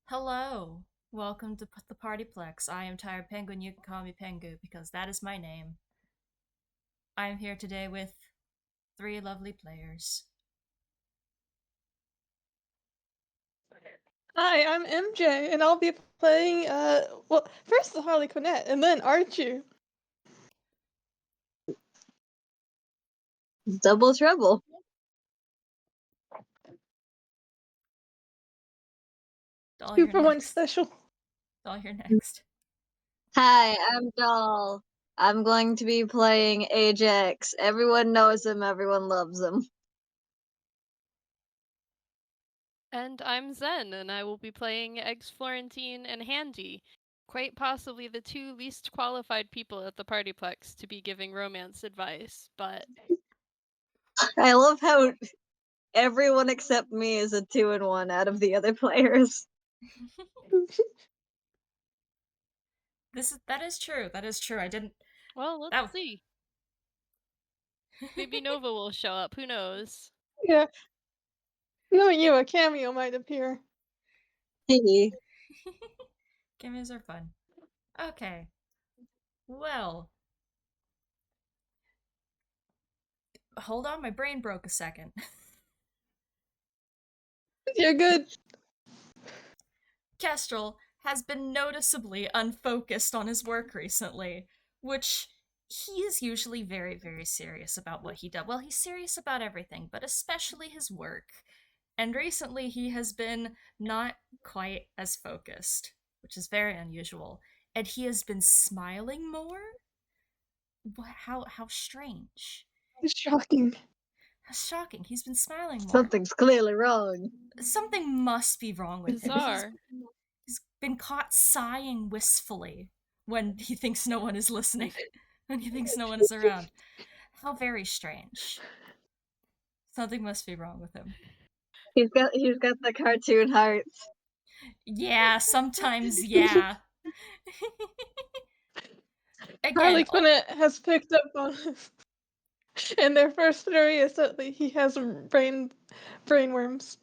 Hello. Welcome to the Partyplex. I am Tired Penguin. You can call me Pengu because that is my name. I am here today with three lovely players. Hi, I'm MJ, and I'll be playing, first the Harley Quinn, and then Archie. Double trouble. Doll, you're 2-for-1 next. special. Doll, you're next. Hi, I'm Doll. I'm going to be playing Ajax. Everyone knows him, everyone loves him. And I'm Zen, and I will be playing Eggs Florentine and Handy, quite possibly the two least qualified people at the Partyplex to be giving romance advice, but I love how everyone except me is a 2-1 out of the other players. That is true. That is true. I didn't. well, let's see. Maybe Nova will show up, who knows? Yeah. Knowing you, a cameo might appear. Hey. Cameos are fun. Okay. Well. Hold on, my brain broke a second. You're good. Kestrel has been noticeably unfocused on his work recently, which he is usually very, very serious about what he does. Well, he's serious about everything, but especially his work. And recently he has been not quite as focused, which is very unusual. And he has been smiling more? How strange. It's shocking. How shocking. He's been smiling more. Something's clearly wrong. Something must be wrong with him. Bizarre. He's been caught sighing wistfully when he thinks no one is listening, when he thinks no one is around. How very strange. Something must be wrong with him. He's got the cartoon hearts. Yeah, sometimes, yeah. Harley Again, Quinn has picked up on in their first theory is that he has brainworms.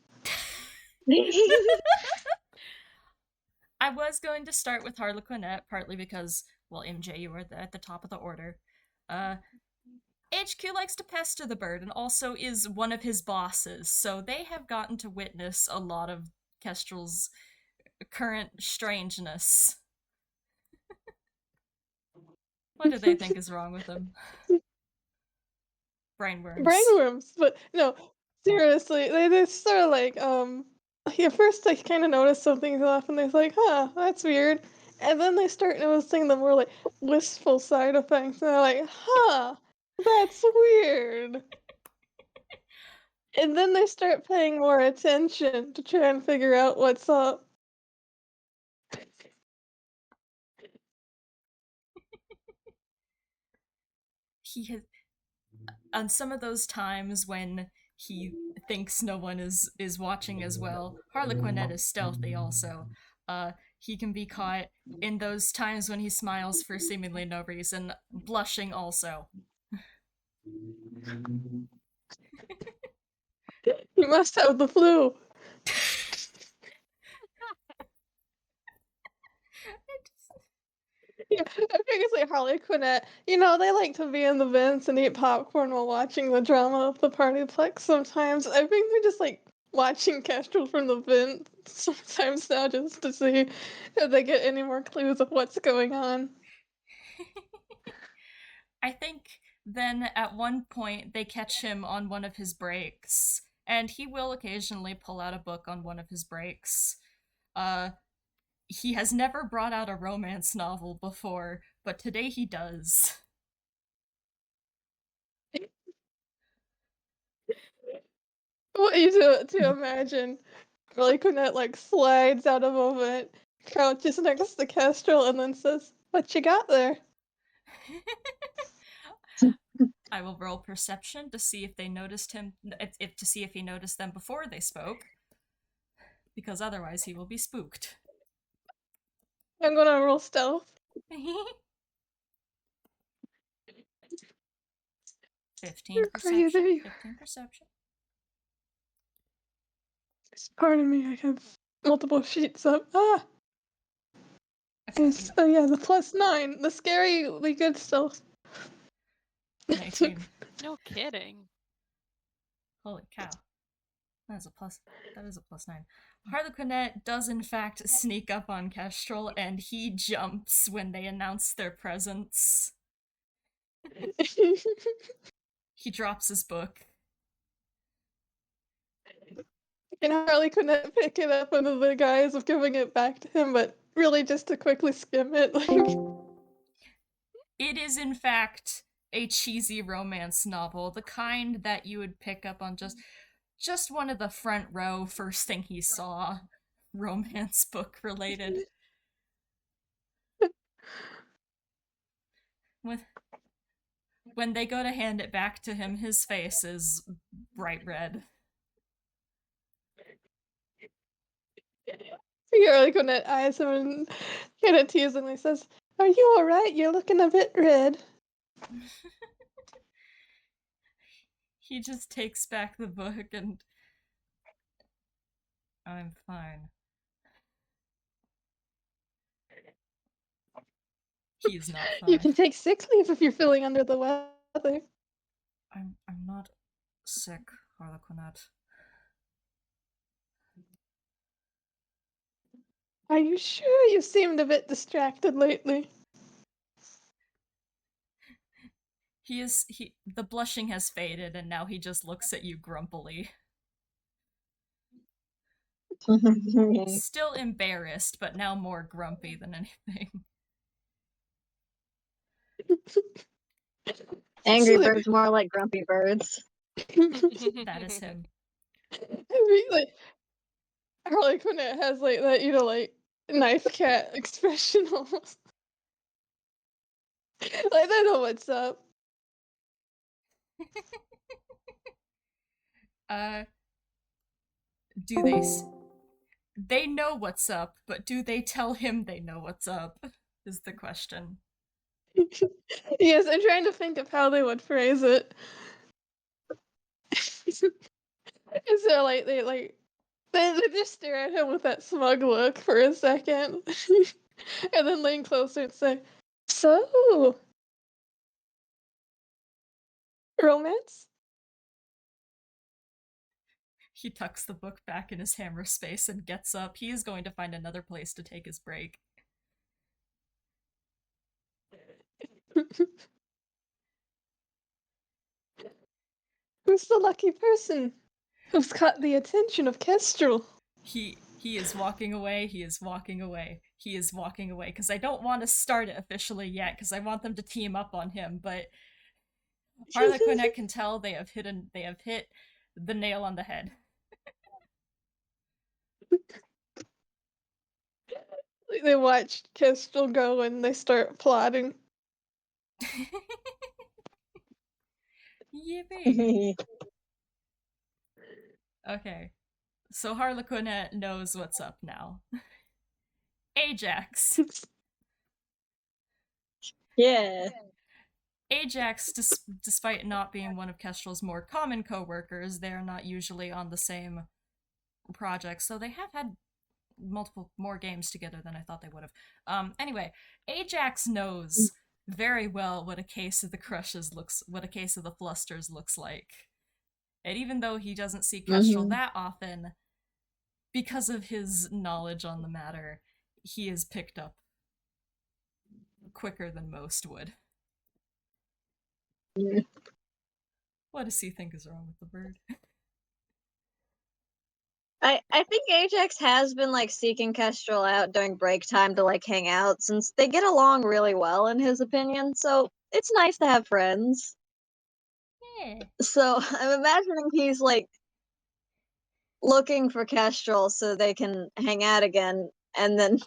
I was going to start with Harlequinette, partly because, well, MJ, you were at the top of the order. HQ likes to pester the bird and also is one of his bosses, so they have gotten to witness a lot of Kestrel's current strangeness. What do they think is wrong with him? Brainworms. Brainworms, but no, seriously, they sort of like, at first they kind of notice something's off and they're like, huh, that's weird. And then they start noticing the more like wistful side effects and they're like, huh, that's weird. And then they start paying more attention to try and figure out what's up. He has, on some of those times when he thinks no one is watching as well, Harlequinette is stealthy also. He can be caught in those times when he smiles for seemingly no reason, blushing also. You must have the flu. Yeah, I previously Harley Quinn. You know, they like to be in the vents and eat popcorn while watching the drama of the Partyplex sometimes. I think they're just like watching Kestrel from the vent sometimes now just to see if they get any more clues of what's going on. I think then at one point they catch him on one of his breaks, and he will occasionally pull out a book on one of his breaks. He has never brought out a romance novel before, but today he does. What you do to imagine Harley Quinn like slides out of a vent, crouches next to Kestrel, and then says, "What you got there?" I will roll perception to see if they noticed him, if to see if he noticed them before they spoke, because otherwise he will be spooked. I'm gonna roll stealth. 15 You're perception. crazy. 15 perception. Pardon me, I have multiple sheets up. Ah! Okay. Oh yeah, the +9. The scarily good stuff. 19. No kidding. Holy cow. That is a +9. Harlequinette does in fact sneak up on Kestrel, and he jumps when they announce their presence. He drops his book. And Harley couldn't pick it up under the guise of giving it back to him, but really just to quickly skim it. It is in fact a cheesy romance novel, the kind that you would pick up on just one of the front row first thing he saw, romance book related. When they go to hand it back to him, his face is bright red. Harley couldn't eyes him and kind of teasingly says, "Are you alright? You're looking a bit red." He just takes back the book and I'm fine. He's not You fine. can take sick leave if you're feeling under the weather. I'm not sick, Harlequinette. Are you sure? You seemed a bit distracted lately. The blushing has faded and now he just looks at you grumpily. Still embarrassed, but now more grumpy than anything. Angry birds more like grumpy birds. That is him. Like, Harley Quinn has like that, like knife cat expression almost. Like they know what's up. Do they know what's up, but do they tell him they know what's up? Is the question. Yes, I'm trying to think of how they would phrase it. Is there like they just stare at him with that smug look for a second, and then lean closer and say, "So, romance?" He tucks the book back in his hammer space and gets up. He is going to find another place to take his break. Who's the lucky person who's caught the attention of Kestrel? He is walking away, he is walking away, he is walking away, because I don't want to start it officially yet, because I want them to team up on him, but Harlequinette can tell they have hit the nail on the head. They watch Kestrel go and they start plotting. Yippee! Okay, so Harlequinette knows what's up now. Ajax. Yeah. Ajax, despite not being one of Kestrel's more common co-workers, they're not usually on the same project, so they have had multiple more games together than I thought they would have. Anyway, Ajax knows very well what a case of the flusters looks like. And even though he doesn't see Kestrel that often, because of his knowledge on the matter, he is picked up quicker than most would. Yeah. What does he think is wrong with the bird? I think Ajax has been like seeking Kestrel out during break time to like hang out since they get along really well in his opinion, so it's nice to have friends. Yeah. So I'm imagining he's like looking for Kestrel so they can hang out again, and then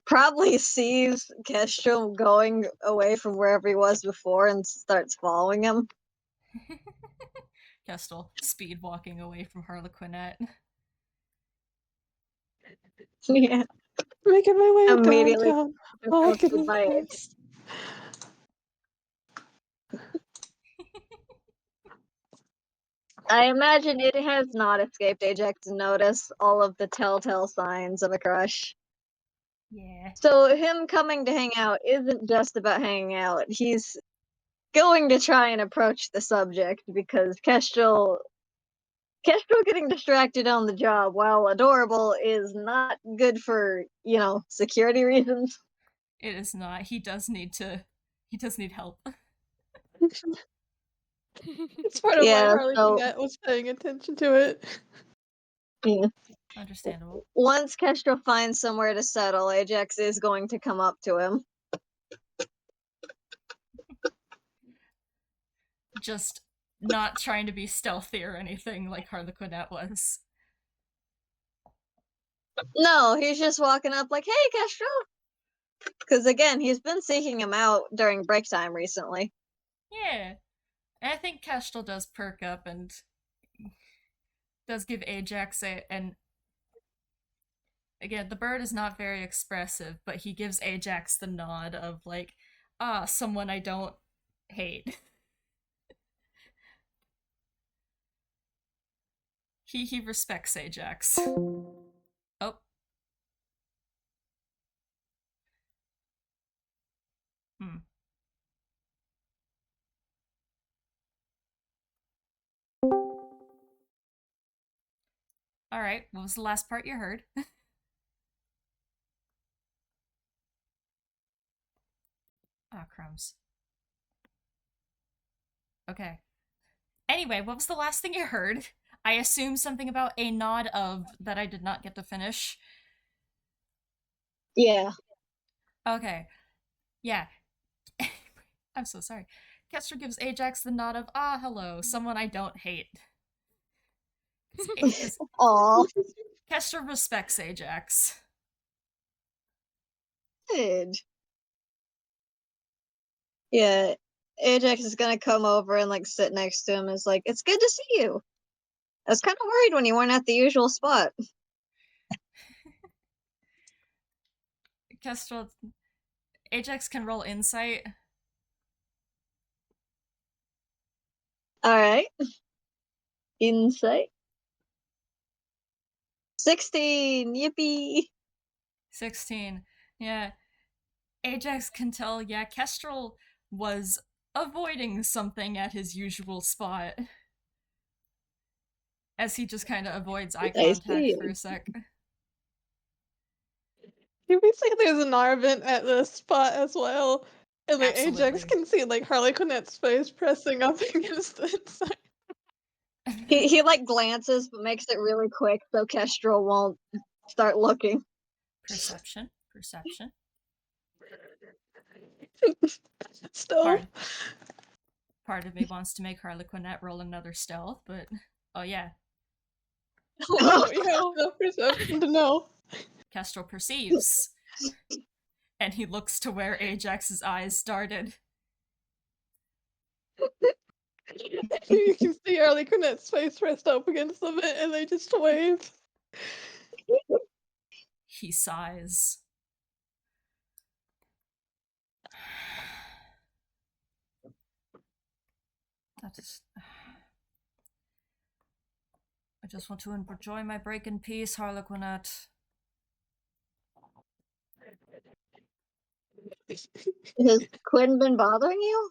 probably sees Kestrel going away from wherever he was before and starts following him. Kestrel speed walking away from Harlequinette. Yeah. Making my way Immediately downtown. ghosted Walking by it. fast. I imagine it has not escaped Ajax's notice all of the telltale signs of a crush. Yeah. So him coming to hang out isn't just about hanging out. He's going to try and approach the subject because Kestrel getting distracted on the job while adorable is not good for, security reasons. It is not. He does need help. It's part of why Yeah, Harley so Quinn was paying attention to it. yeah. Understandable. Once Kestrel finds somewhere to settle, Ajax is going to come up to him. Just not trying to be stealthy or anything like Harlequinette was. No, he's just walking up like, "Hey, Kestrel," because again, he's been seeking him out during break time recently. Yeah. And I think Kestrel does perk up and does give Ajax and again, the bird is not very expressive, but he gives Ajax the nod of like, someone I don't hate. He respects Ajax. Oh. Hmm. Alright, what was the last part you heard? Ah, crumbs. Okay. Anyway, what was the last thing you heard? I assume something about a nod of that I did not get to finish. Yeah. Okay. Yeah. I'm so sorry. Kestrel gives Ajax the nod of, hello, someone I don't hate. Because Aw, Kestrel respects Ajax. good. Yeah, Ajax is gonna come over and like sit next to him. Is like, "It's good to see you. I was kind of worried when you weren't at the usual spot." Kestrel. Ajax can roll insight. All right, insight. 16. Yippee! 16. Yeah. Ajax can tell, yeah, Kestrel was avoiding something at his usual spot. As he just kind of avoids eye I contact see. for a sec. You can see there's an Arvent at this spot as well. And like Ajax Absolutely. can see like Harley Quinnette's face pressing up against it. He like glances, but makes it really quick so Kestrel won't start looking. Perception. Perception. Still. Part of me wants to make Harlequinette roll another stealth, but oh yeah, No, you have enough perception to know. Kestrel perceives. And he looks to where Ajax's eyes darted. You can see Harley Quinnette's face pressed up against the vent and they just wave. He sighs. That is. I just want to enjoy my break in peace, Harlequinette. Has Quinn been bothering you?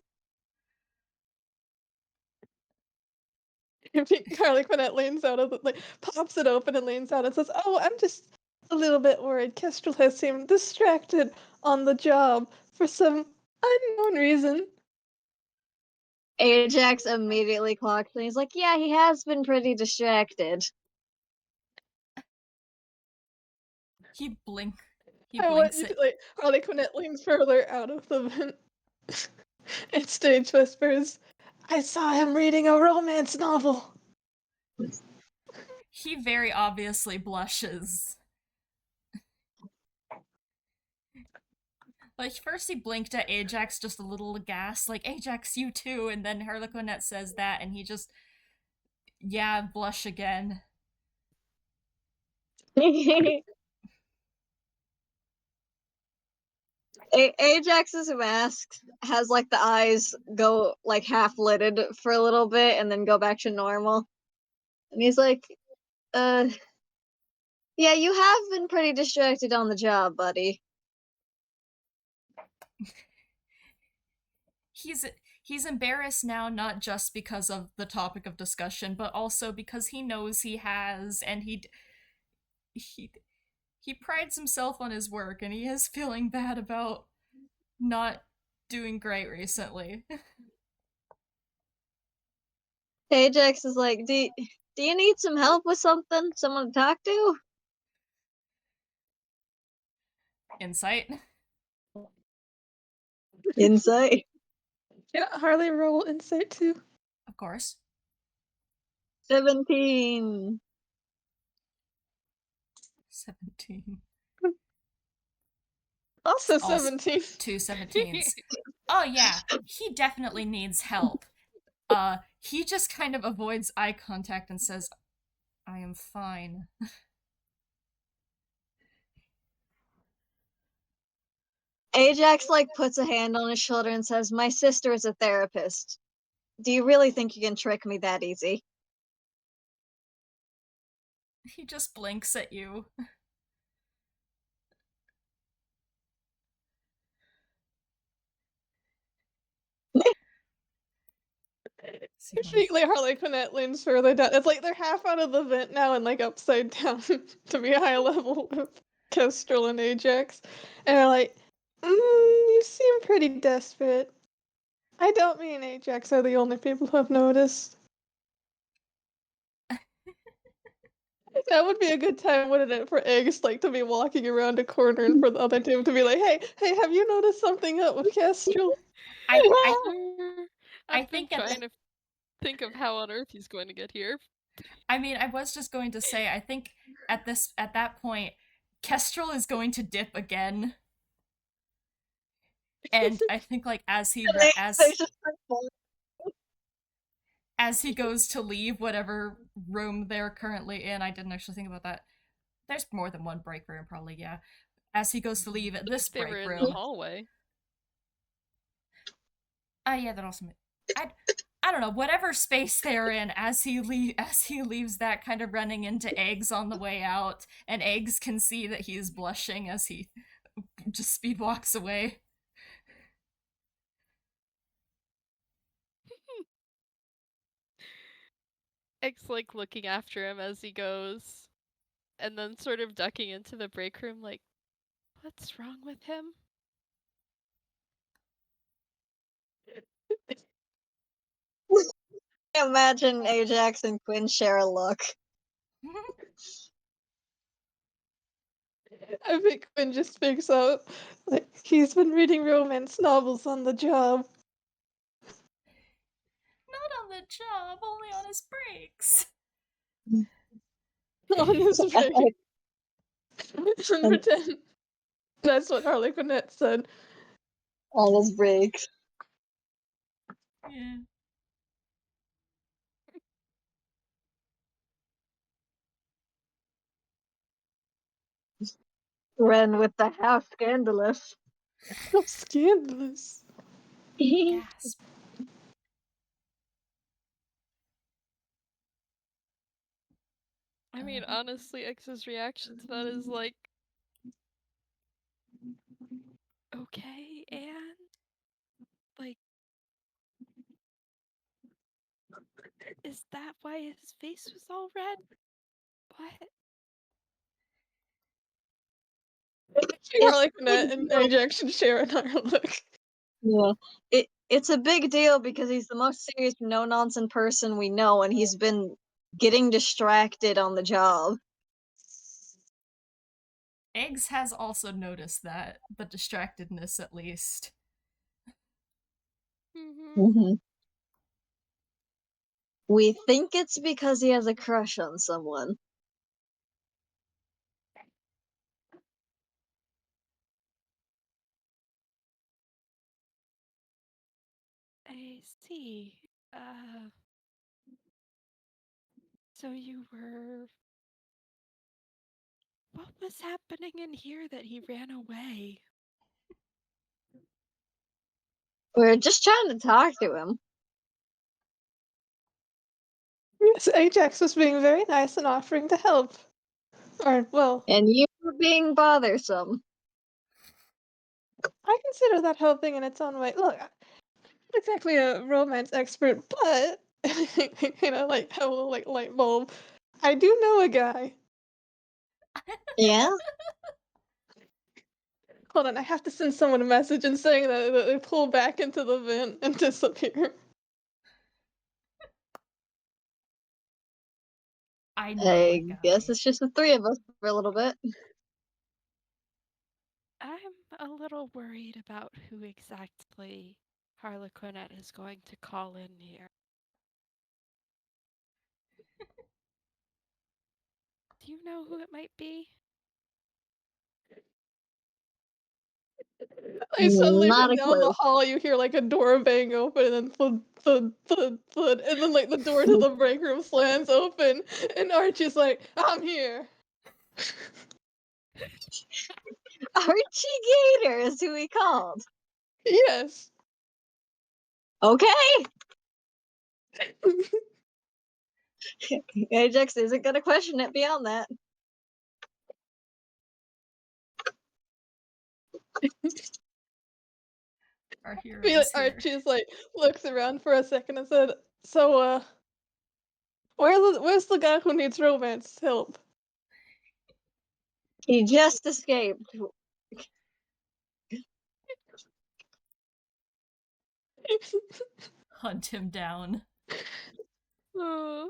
Harley Quinette leans out of the, like, pops it open and leans out and says, "Oh, I'm just a little bit worried. Kestrel has seemed distracted on the job for some unknown reason." Ajax immediately clocks and he's like, "Yeah, he has been pretty distracted." He blink. He I want blinks you it. to, like, Harley Quinette leans further out of the vent and stage whispers, "I saw him reading a romance novel." He very obviously blushes. Like, first he blinked at Ajax just a little aghast, like, Ajax, you too, and then Harlequinette says that, and he just, yeah, blush again. Ajax's mask has like the eyes go like half lidded for a little bit and then go back to normal. And he's like, uh, yeah, you have been pretty distracted on the job, buddy. He's embarrassed now, not just because of the topic of discussion, but also because he knows he has, and he he prides himself on his work, and he is feeling bad about not doing great recently. Ajax is like, do you need some help with something? Someone to talk to? Insight, Insight. Yeah, Harley roll insight too. of course. 17. 17. Also Also, 17. Two 17s. Oh yeah, he definitely needs help. He just kind of avoids eye contact and says, I am fine. Ajax like puts a hand on his shoulder and says, "My sister is a therapist. Do you really think you can trick me that easy?" He just blinks at you. Like Harley Quinn leans further down. It's like they're half out of the vent now and like upside down to be high level with Kestrel and Ajax. And they're like, you seem pretty desperate. I don't mean Ajax are the only people who have noticed. That would be a good time, wouldn't it, for Eggs like to be walking around a corner and for the other team to be like, hey, have you noticed something up with Kestrel? I I've been think at trying the, to think of how on earth he's going to get here. I mean, I was just going to say, I think at that point, Kestrel is going to dip again, and I think like There's just as he goes to leave whatever room they're currently in, I didn't actually think about that. There's more than one break room, probably, yeah. As he goes to leave this They were break in room, the hallway. yeah, that also. I don't know, whatever space they're in, as he leaves that, kind of running into Eggs on the way out, and Eggs can see that he is blushing as he just speed walks away. X like looking after him as he goes, and then sort of ducking into the break room, like, what's wrong with him? imagine Ajax and Quinn share a look. I think Quinn just speaks out. Like, he's been reading romance novels on the job. Not on the job, only on his breaks. On his break. Number 10. That's what Harley Quinn said. On his breaks. Yeah. Ren with the how scandalous. So scandalous. Gasp. I mean, honestly, X's reaction to that is like, okay, and like, is that why his face was all red? What? Harley Quinn and Ajax should share an our look. Yeah. It's a big deal because he's the most serious no nonsense person we know, and he's been getting distracted on the job. Eggs has also noticed that, the distractedness at least. Mm-hmm. We think it's because he has a crush on someone. I see. So you were. What was happening in here that he ran away? We're just trying to talk to him. Yes, Ajax was being very nice and offering to help. Or, well, And you were being bothersome. I consider that helping in its own way. Look, I'm not exactly a romance expert, but like have a little like light bulb. I do know a guy. Yeah? Hold on, I have to send someone a message and saying that they pull back into the vent and disappear. I know a I guess guy. it's just the three of us for a little bit. I'm a little worried about who exactly Harlequinette is going to call in here. Do you know who it might be? Like suddenly Not from a down the clue. hall you hear like a door bang open and then thud thud thud thud and then like the door to the break room slams open and Archie's like, I'm here. Archie Gator is who he called. Yes. Okay. Ajax isn't gonna question it beyond that. Our hero is here. Archie's like looks around for a second and said, so where's the guy who needs romance help? He just escaped. Hunt him down. Oh,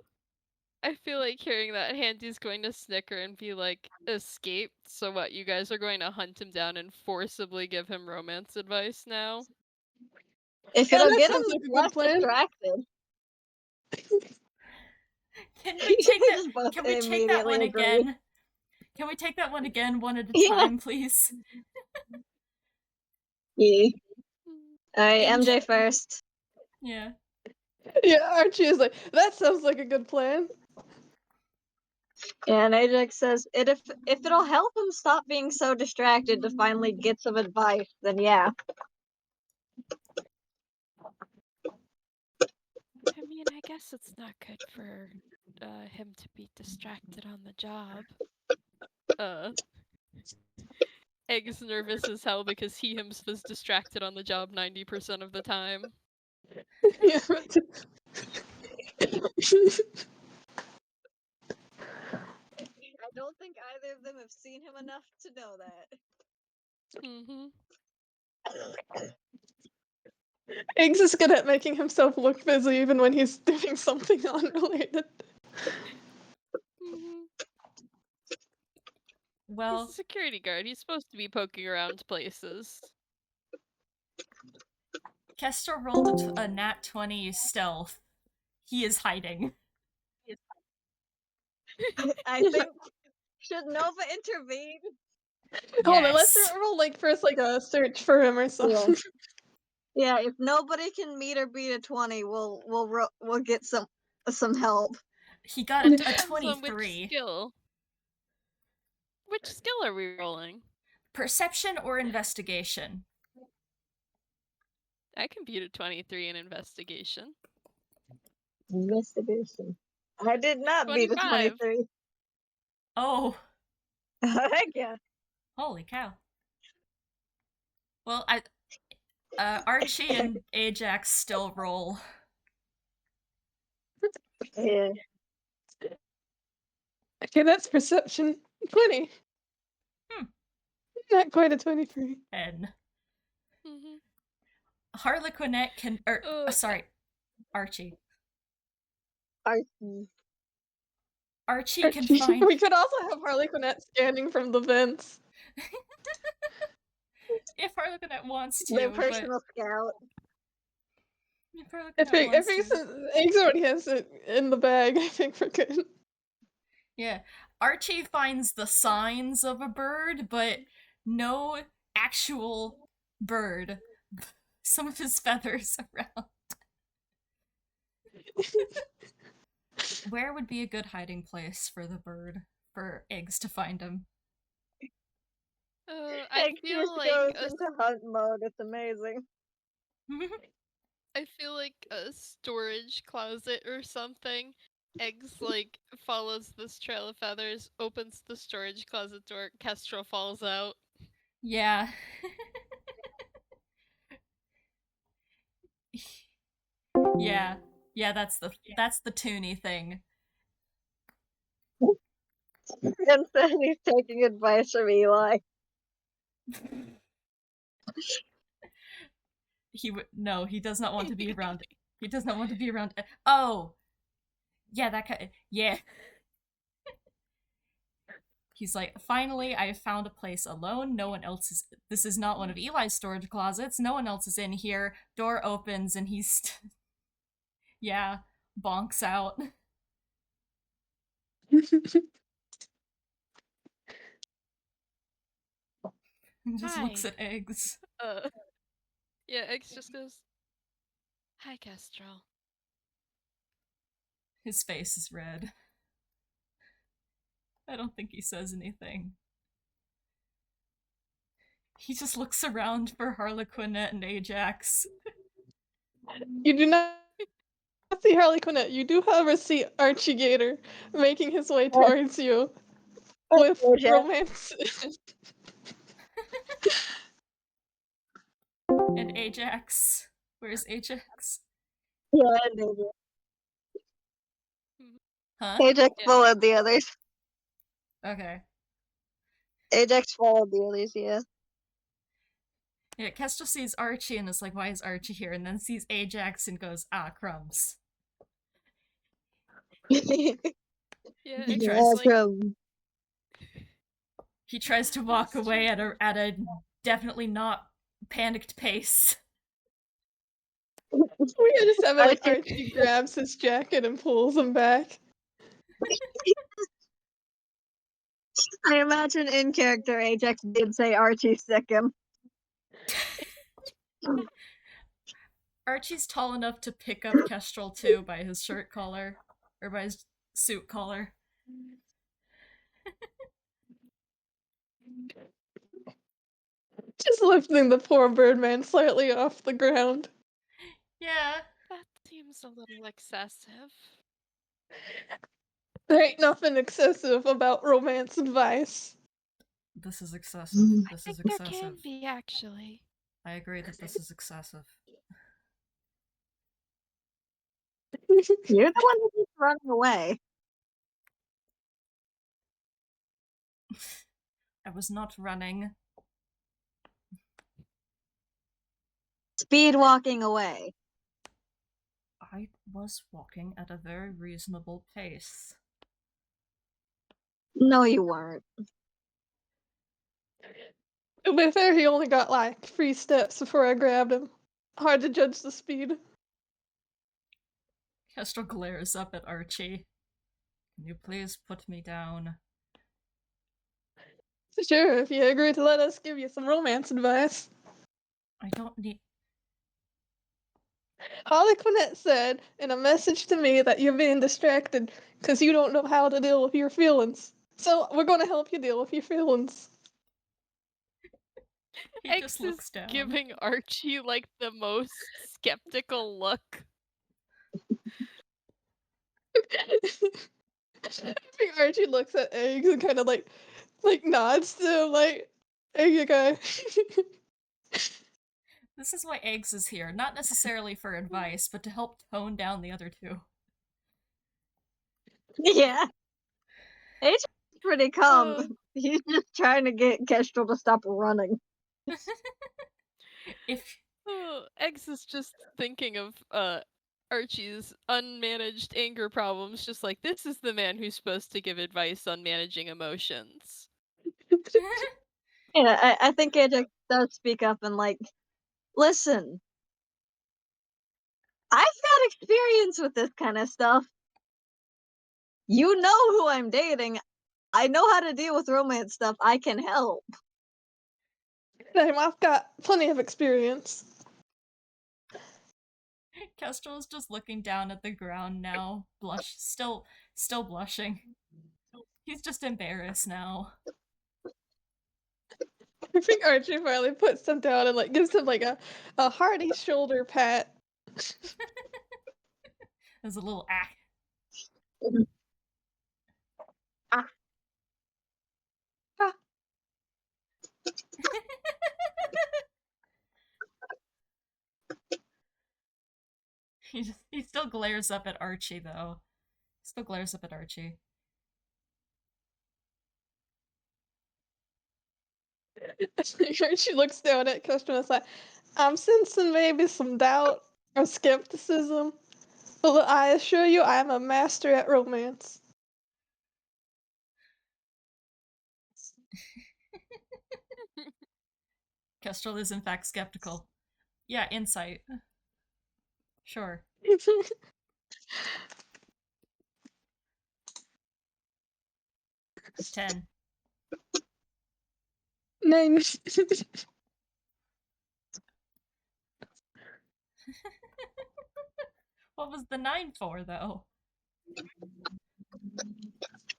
I feel like hearing that Handy's going to snicker and be like, escaped? So what, you guys are going to hunt him down and forcibly give him romance advice now? If Yeah, it'll that get him sounds like a less good plan. distracted, Can we take we that? just both Can we take that immediately one agree. again? Can we take that one again, one at a Yeah. time, please? Yeah. Hmm. Alright, Angel- MJ first. Yeah. Yeah, Archie is like, that sounds like a good plan. And Ajax says, if it'll help him stop being so distracted to finally get some advice, then yeah. I mean, I guess it's not good for him to be distracted on the job. Egg's nervous as hell because he himself is distracted on the job 90% of the time. Yeah. I don't think either of them have seen him enough to know that. Mm-hmm. Eggs is good at making himself look busy even when he's doing something unrelated. Mm-hmm. He's a Well, security guard. He's supposed to be poking around places. Kestrel rolled a nat 20 stealth. He is hiding. I think should Nova intervene? Hold on, let's Yes. roll like first like a search for him or something. Yeah, if nobody can meet or beat a 20, we'll get some help. He got a Depends on which 23. skill. Which skill are we rolling? Perception or investigation? I can beat a 23 in investigation. Investigation. I did not beat a 25. 23. Oh, Heck yeah. holy cow. Well, Archie and Ajax still roll. Yeah. Okay, that's perception. 20. Not quite a 23. And Mm-hmm. Harlequinette can. Sorry, Archie. Archie. Archie can find. We could also have Harlequinette scanning from the vents. If Harlequinette wants to, Their but personal scout. if I Harlequinette think wants to. Eggs already has it in the bag. I think we're good. Yeah, Archie finds the signs of a bird, but no actual bird. Some of his feathers around. Where would be a good hiding place for the bird? For Eggs to find him? I Egg feel just like goes into hunt mode. It's amazing. I feel like a storage closet or something. Eggs like follows this trail of feathers, opens the storage closet door. Kestrel falls out. Yeah. Yeah. Yeah, that's the toony thing. And then he's taking advice from Eli. No, he does not want to be around. He does not want to be around. Oh, yeah, that kind. Yeah. He's like, finally, I have found a place alone. No one else is. This is not one of Eli's storage closets. No one else is in here. Door opens and he's. Yeah, bonks out. And just looks Hi. at eggs. Yeah, Eggs just goes, "Hi, Kestrel." His face is red. I don't think he says anything. He just looks around for Harlequinette and Ajax. You do not see Harley Quinn. You do, however, see Archie Gator making his way towards you with Ajax. romance. And Ajax. Where's Ajax? Yeah, and Ajax. Huh? Ajax Yeah. followed the others. Okay. Ajax followed the others, yeah. Yeah, Kestrel sees Archie and is like, why is Archie here? And then sees Ajax and goes, ah, crumbs. Yeah, He Eggs tries is like, He tries to walk away at a definitely not panicked pace. We just have it like Archie grabs his jacket and pulls him back. I imagine in character Ajax did say Archie sick him. Archie's tall enough to pick up Kestrel too by his shirt collar. Or by his suit collar. Just lifting the poor birdman slightly off the ground. Yeah. that seems a little excessive. There ain't nothing excessive about romance advice. This is excessive. I This is think there excessive. can be, actually. I agree that this is excessive. You're the one who keeps running away. I was not running. Speed walking away. I was walking at a very reasonable pace. No, you weren't. To be fair, he only got like 3 steps before I grabbed him. Hard to judge the speed. Kestrel glares up at Archie. Can you please put me down? Sure, if you agree to let us give you some romance advice. I don't need. Holly Quinette said in a message to me that you're being distracted because you don't know how to deal with your feelings. So we're going to help you deal with your feelings. He Eggs just looks is down. giving Archie like the most skeptical look. I think Archie looks at Eggs and kind of like nods to him, like, there you go. This is why Eggs is here, not necessarily for advice, but to help tone down the other two. Yeah. Ajax is pretty calm. He's just trying to get Kestrel to stop running. If Eggs is just thinking of Archie's unmanaged anger problems, just like, this is the man who's supposed to give advice on managing emotions. Yeah, I think Ajax does speak up and like, listen, I've got experience with this kind of stuff. You know who I'm dating. I know how to deal with romance stuff. I can help. Damn, I've got plenty of experience. Kestrel is just looking down at the ground now, still blushing. He's just embarrassed now. I think Archie finally puts him down and like gives him like a hearty shoulder pat. There's a little ah. Ah. Ah. He still glares up at Archie though. Still glares up at Archie. She looks down at Kestrel and is like, I'm sensing maybe some doubt or skepticism. But I assure you I am a master at romance. Kestrel is in fact skeptical. Yeah, insight. Sure. 10. 9. What was the 9 for, though?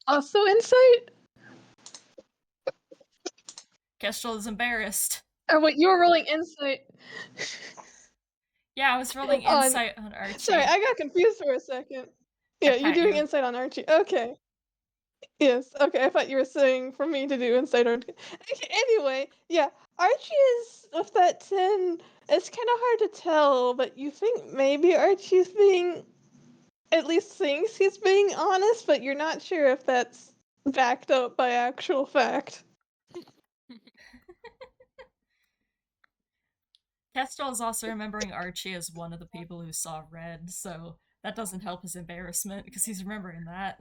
Also insight? Kestrel is embarrassed. Or wait, you were rolling insight. Yeah, I was rolling insight on Archie. Sorry, I got confused for a second. Yeah, you're doing insight on Archie. Okay. Yes, okay, I thought you were saying for me to do insight on... Okay, anyway, yeah, Archie is, with that 10, it's kind of hard to tell, but you think maybe Archie's being, at least thinks he's being honest, but you're not sure if that's backed up by actual fact. Kestrel is also remembering Archie as one of the people who saw red, so that doesn't help his embarrassment, because he's remembering that.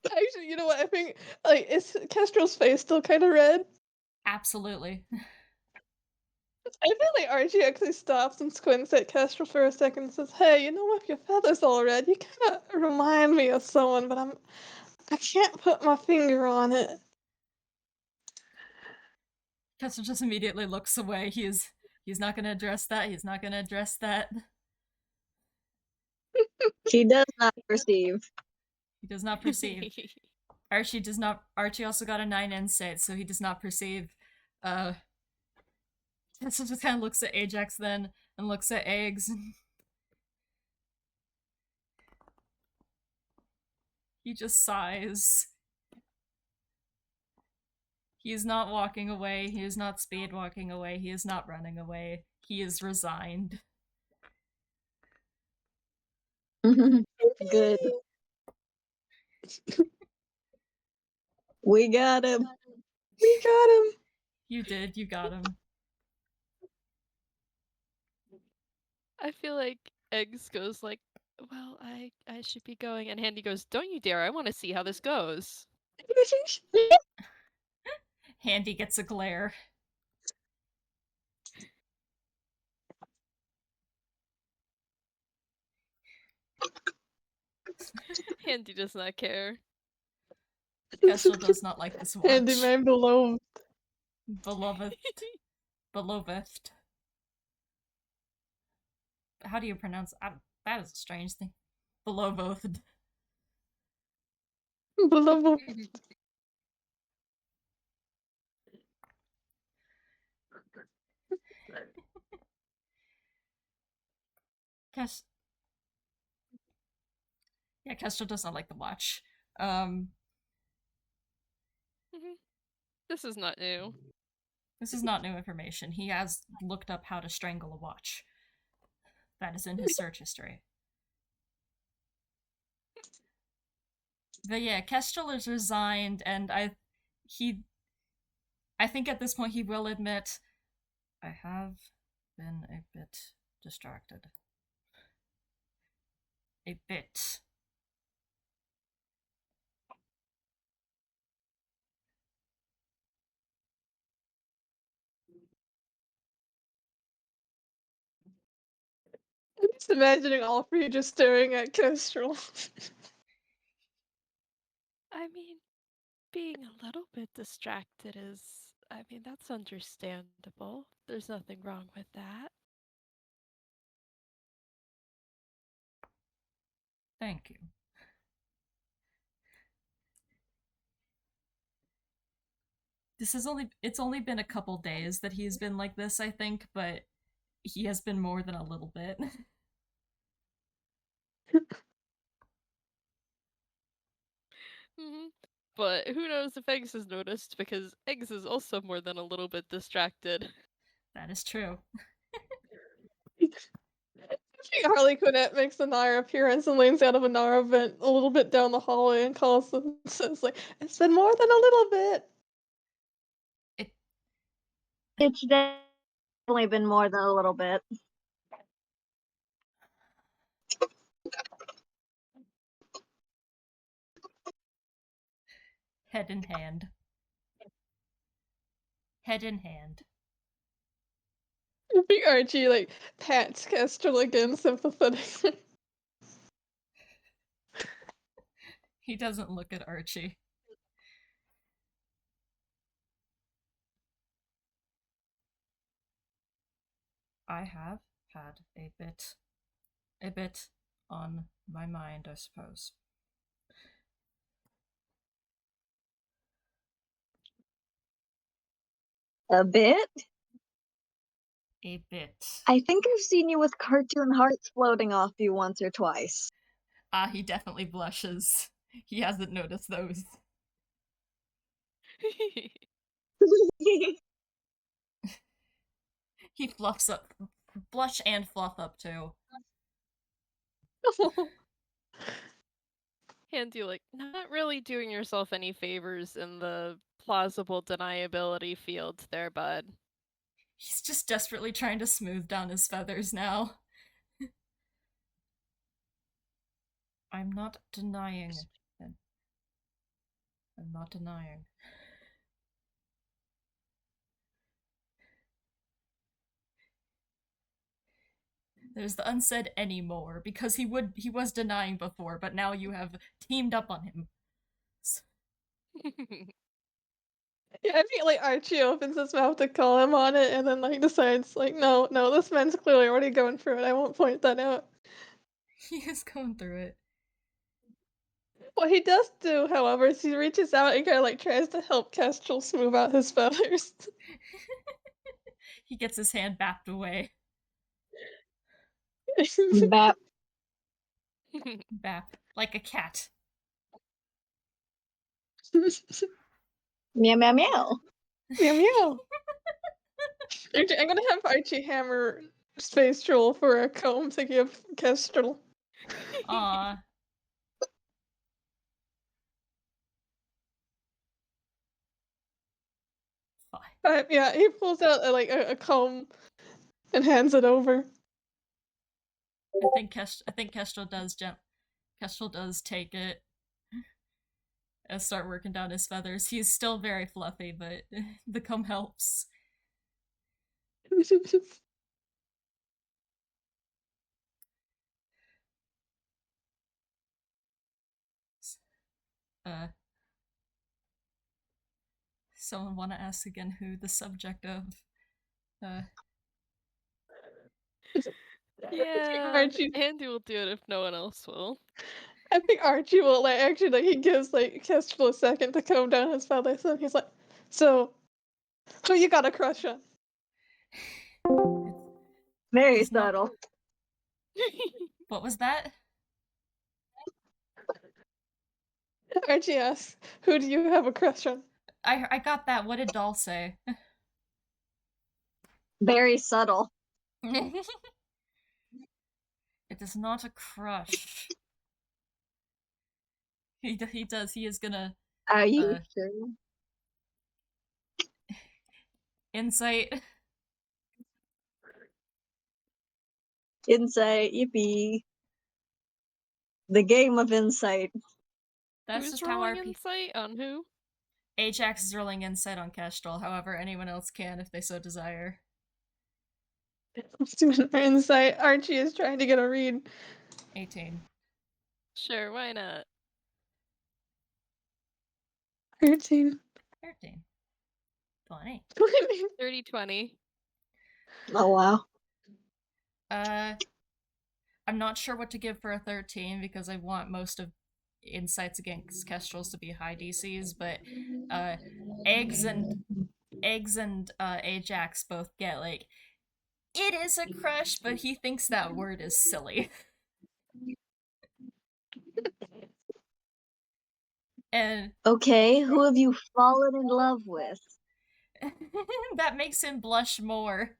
Actually, you know what, I think, like, is Kestrel's face still kind of red? Absolutely. I feel like Archie actually stops and squints at Kestrel for a second and says, hey, you know, if your feather's all red, you kind of remind me of someone, but I can't put my finger on it. Kestrel just immediately looks away. He's not going to address that. He's not going to address that. He does not perceive. He does not perceive. Archie does not. Archie also got a 9 insight, so he does not perceive. Kestrel just kind of looks at Ajax then and looks at Eggs. He just sighs. He is not walking away. He is not speed walking away. He is not running away. He is resigned. Good. We got him. We got him. You did. You got him. I feel like Eggs goes like, well, I should be going. And Handy goes, don't you dare. I want to see how this goes. Handy gets a glare. Handy does not care. Kestrel does not like this watch. Handy man beloved. Beloved. Beloved. How do you pronounce that? Is a strange thing. Beloved. Beloved. Yeah, Kestrel does not like the watch. This is not new. This is not new information. He has looked up how to strangle a watch. That is in his search history. But yeah, Kestrel is resigned, and I think at this point he will admit, I have been a bit distracted. A bit. I'm just imagining all three just staring at Kestrel. I mean, being a little bit distracted is, I mean, that's understandable. There's nothing wrong with that. Thank you. It's only been a couple days that he's been like this, I think, but he has been more than a little bit. But who knows if Eggs has noticed, because Eggs is also more than a little bit distracted. That is true. Harley Quinn makes a Nara appearance and leans out of a Nara vent a little bit down the hallway and calls and says, like, it's been more than a little bit. It's definitely been more than a little bit. Head in hand. Head in hand. I think Archie, like, pats Kestrel again sympathetically. He doesn't look at Archie. I have had a bit on my mind, I suppose. A bit? A bit. I think I've seen you with cartoon hearts floating off you once or twice. He definitely blushes. He hasn't noticed those. He fluffs up. Blush and fluff up, too. Handy, like, not really doing yourself any favors in the plausible deniability field there, bud. He's just desperately trying to smooth down his feathers now. I'm not denying. I'm not denying. There's the unsaid anymore, because he was denying before, but now you have teamed up on him. Yeah, I think, like, Archie opens his mouth to call him on it and then, like, decides, like, no, this man's clearly already going through it. I won't point that out. He is going through it. What he does do, however, is he reaches out and kind of, like, tries to help Kestrel smooth out his feathers. He gets his hand bapped away. Bap. Bap. Like a cat. Meow meow meow. Meow meow. I'm gonna have Archie hammer Space Troll for a comb to give Kestrel. Aww. Fine. Yeah, he pulls out a comb and hands it over. I think Kestrel does Kestrel does take it and start working down his feathers. He's still very fluffy, but the comb helps. Someone want to ask again who the subject of Yeah, Archie, Andy will do it if no one else will. I think Archie will he gives Kestrel a second to comb down his feathers, and he's like, "So, who you got a crush on?" Very It's not- subtle. What was that? Archie asks, "Who do you have a crush on?" I got that. What did Doll say? Very subtle. It is not a crush. He does. He is gonna Are you sure? insight. Insight, yippee. The game of insight. That's Who's just how rolling our insight on who? Ajax is rolling insight on Kestrel. However, anyone else can if they so desire. Let's do an insight. Archie is trying to get a read. 18. Sure, why not? 13. 13. 20. 30-20. Oh wow. I'm not sure what to give for a 13 because I want most of insights against Kestrels to be high DCs, but eggs and Ajax both get like it is a crush, but he thinks that word is silly. And Okay, who have you fallen in love with? that makes him blush more.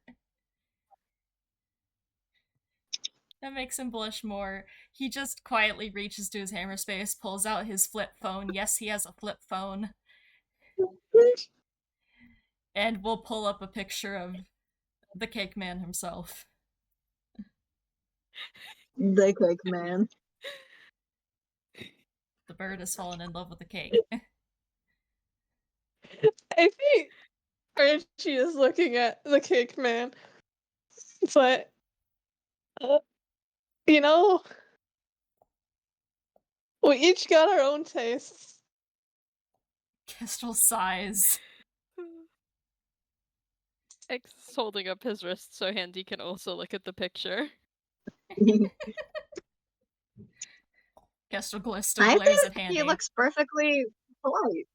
That makes him blush more. He just quietly reaches to his hammer space, pulls out his flip phone. Yes, he has a flip phone. And we'll pull up a picture of the cake man himself. The Cake Man. The bird has fallen in love with the cake. I think Archie is looking at the cake man, but you know, we each got our own tastes. Kestrel sighs. X is holding up his wrist so Handy can also look at the picture. Kestrel still I glares at think Handy. he looks perfectly polite.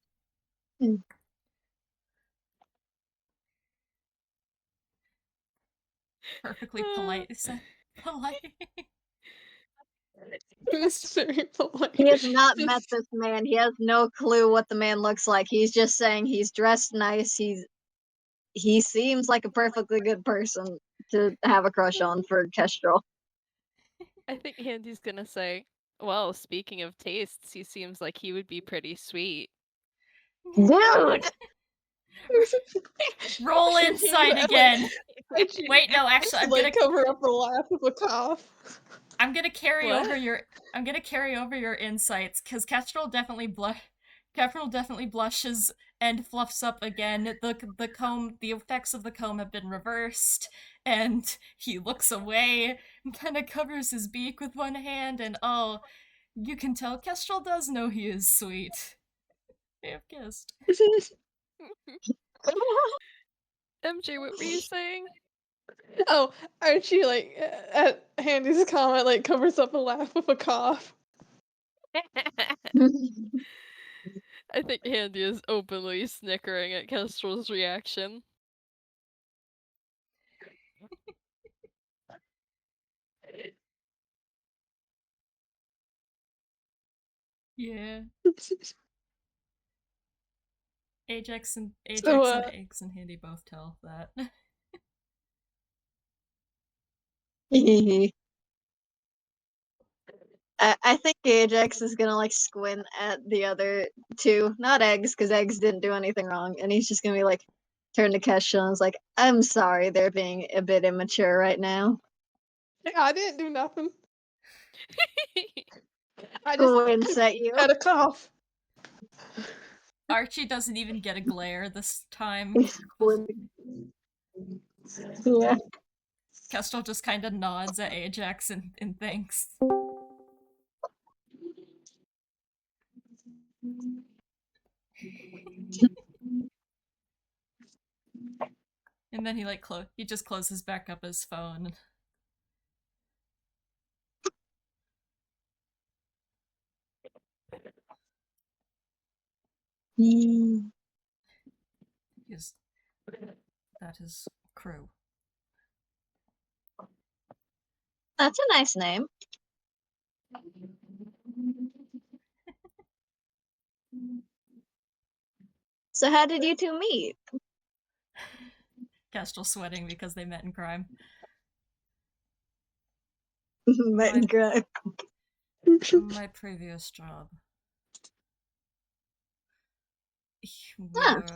Perfectly polite. Is that polite? He's very polite. He has not met this man. He has no clue what the man looks like. He's just saying he's dressed nice. He seems like a perfectly good person to have a crush on for Kestrel. I think Handy's gonna say, well, speaking of tastes, he seems like he would be pretty sweet. Dude! Roll insight again. Wait, no, actually, I'm gonna cover up a laugh with a cough. I'm gonna carry What? over your insights because Kestrel definitely blushes and fluffs up again. The effects of the comb have been reversed, and he looks away and kind of covers his beak with one hand. And oh, you can tell Kestrel does know he is sweet. They have kissed. MJ, what were you saying? Oh, Archie, at Handy's comment, covers up a laugh with a cough. I think Handy is openly snickering at Kestrel's reaction. Yeah. Ajax and So, Eggs and Handy both tell that. I think Ajax is gonna squint at the other two, not Eggs, because Eggs didn't do anything wrong, and he's just gonna be turn to Kestrel and is like, I'm sorry, they're being a bit immature right now. I didn't do nothing. I just Squints at you. had a cough. Archie doesn't even get a glare this time. He's squinting. Yeah. Kestrel just kind of nods at Ajax and thanks. And then he just closes back up his phone. That is crew. That's a nice name. So how did you two meet? Kestrel sweating because they met in crime. Met in crime. My previous job.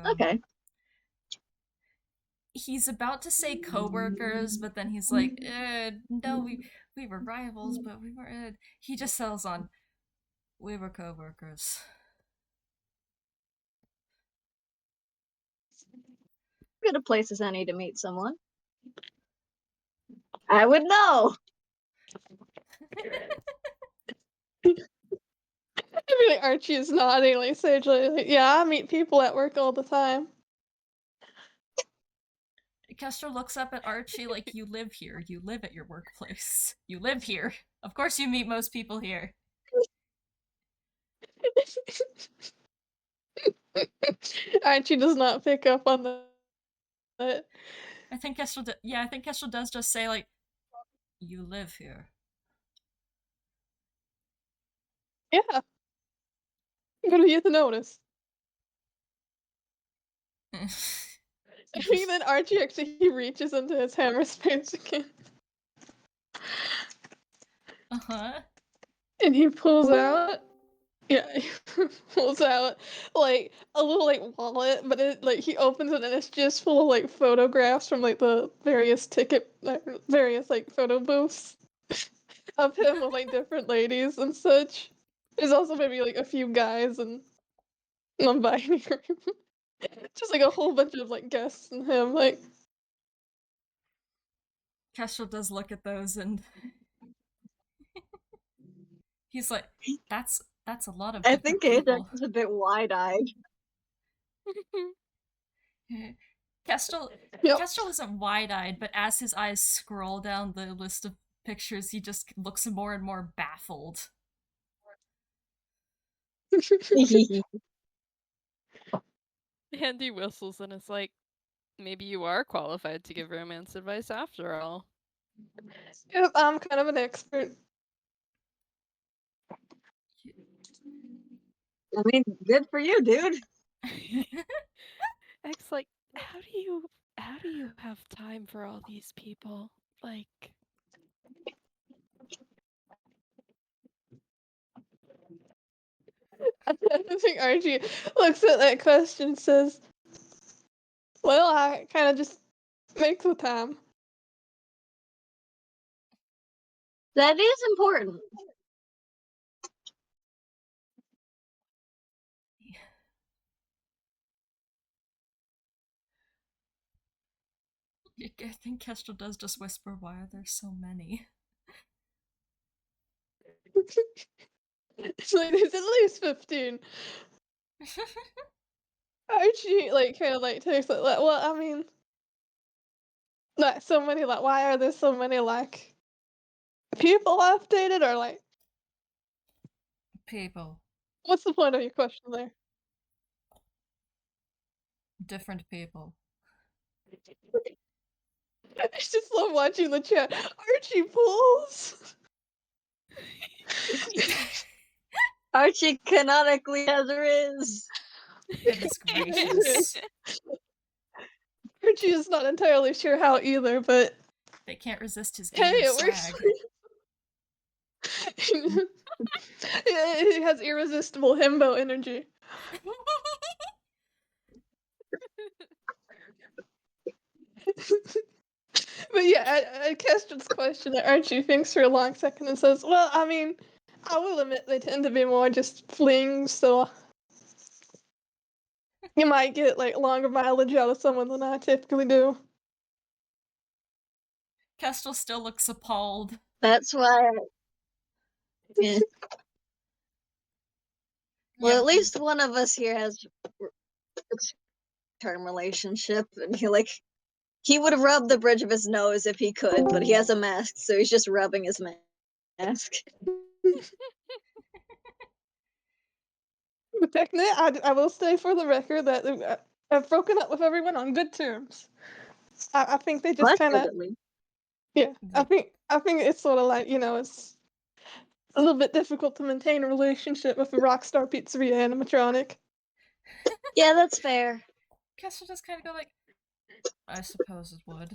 Okay. He's about to say co-workers, but then he's like, no, we were rivals, but we were. He just settles on, we were co-workers. Good a place as any to meet someone. I would know. I mean, Archie is nodding sagely. Yeah, I meet people at work all the time. Kestrel looks up at Archie like, you live here. You live at your workplace. You live here. Of course you meet most people here. Archie does not pick up on that. I think Kestrel does just say, you live here. Yeah. What do you notice? And then Archie actually he reaches into his hammer space again. Uh-huh. And he pulls out he pulls out like a little like wallet, but it like he opens it and it's just full of like photographs from like the various like photo booths of him with like different ladies and such. There's also maybe like a few guys and non-binary. Just like a whole bunch of like guests and him like Kestrel does look at those and he's like, that's a lot of I different think Ajax people. is a bit wide-eyed. Kestrel yep. Kestrel isn't wide-eyed, but as his eyes scroll down the list of pictures, he just looks more and more baffled. Handy whistles and is like, maybe you are qualified to give romance advice after all. Yep, I'm kind of an expert. I mean, good for you, dude. X, like, how do you have time for all these people? Like, I think Archie looks at that question and says, well, I kind of just make the time. That is important. I think Kestrel does just whisper, why are there so many? It's like, there's at least 15. Archie, like, kind of, like, takes it, like, well, I mean, not so many, like, why are there so many, like, people I've dated, or, like, People. what's the point of your question there? Different people. I just love watching the chat. Archie pulls! Archie canonically has Riz. Goodness gracious. Archie is not entirely sure how either, but They can't resist his hey, gamer it works. swag. He has irresistible himbo energy. But yeah, I Kestrel's question that Archie thinks for a long second and says, well, I mean, I will admit they tend to be more just flings, so you might get like longer mileage out of someone than I typically do. Kestrel still looks appalled. That's why. Yeah. Well, Yeah, at least one of us here has term relationship, and he would rub the bridge of his nose if he could, but he has a mask, so he's just rubbing his mask. But technically, I will say for the record that I've broken up with everyone on good terms. I think they just kind of, yeah. I think it's sort of like, you know, it's a little bit difficult to maintain a relationship with a Rockstar Pizzeria animatronic. Yeah, that's fair. Kestrel just kind of go like, I suppose it would.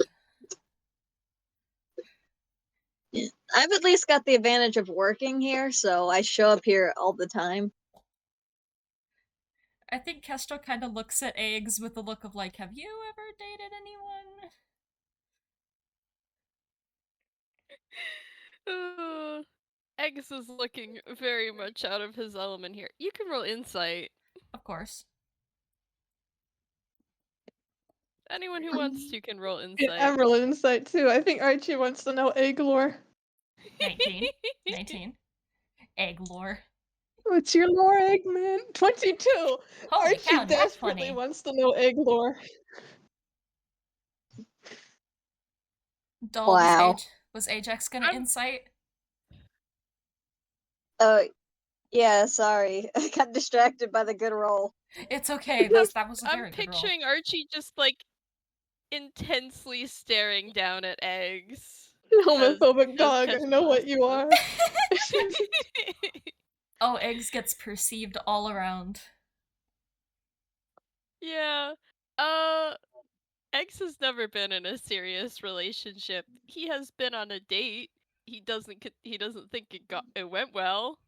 I've at least got the advantage of working here, so I show up here all the time. I think Kestrel kind of looks at Eggs with a look of like, have you ever dated anyone? Eggs is looking very much out of his element here. You can roll insight. Of course. Anyone who wants to can roll insight. Yeah, I'm rolling insight too. I think Archie wants to know egg lore. 19. 19. Egg lore. What's your lore, Eggman? 22! Holy Archie cow, nat desperately 20. wants to know egg lore. Doll, Wow. was Ajax gonna insight? Yeah, sorry. I got distracted by the good roll. It's okay, that was a very I'm good roll. picturing Archie just like intensely staring down at Eggs. Homophobic dog, I know what you are. Oh, Eggs gets perceived all around. Yeah. X has never been in a serious relationship. He has been on a date. He doesn't think it went well,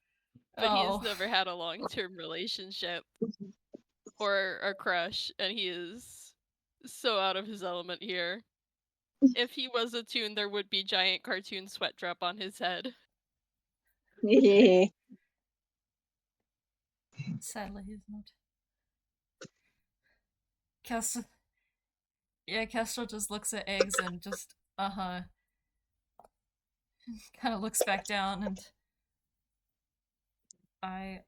but he has Oh. never had a long-term relationship or a crush, and he is so out of his element here. If he was a toon, there would be giant cartoon sweat drop on his head. Sadly, he's not. Kestrel. Yeah, Kestrel just looks at Eggs and just, kind of looks back down and. I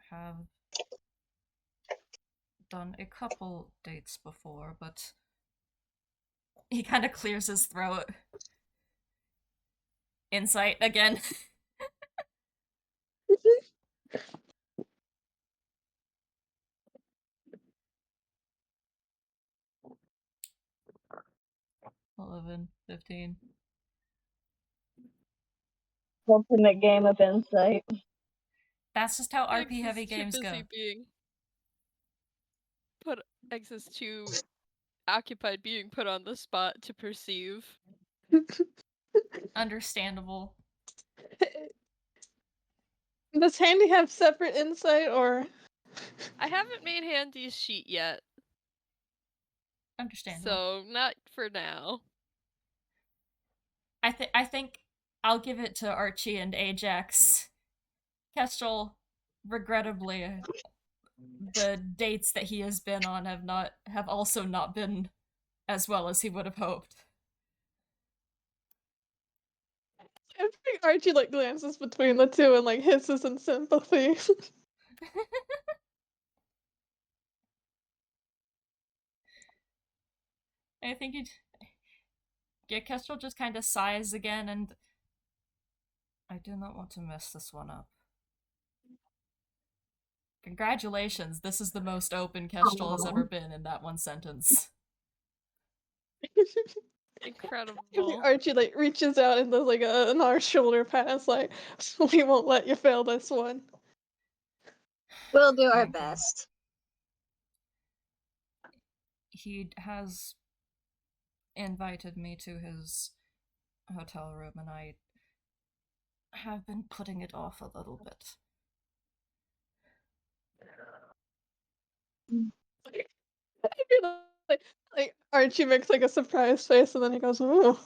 have done a couple dates before, but. He kind of clears his throat. Insight again. 11, 15. Ultimate game of insight. That's just how Eggs RP heavy is too games go. busy being put. Eggs is too occupied being put on the spot to perceive. Understandable. Does Handy have separate insight, or? I haven't made Handy's sheet yet, Understandable. so not for now. I think I'll give it to Archie and Ajax. Kestrel, regrettably, the dates that he has been on have also not been as well as he would have hoped. I think Archie like glances between the two and like hisses in sympathy. I think Kestrel just kind of sighs again, and I do not want to mess this one up. Congratulations, this is the most open Kestrel has ever been in that one sentence. Incredible. Archie like reaches out and does like an arm shoulder pass, like we won't let you fail this one. We'll do our Okay. best. He has invited me to his hotel room, and I have been putting it off a little bit. Like Archie makes like a surprise face, and then he goes, "Ooh."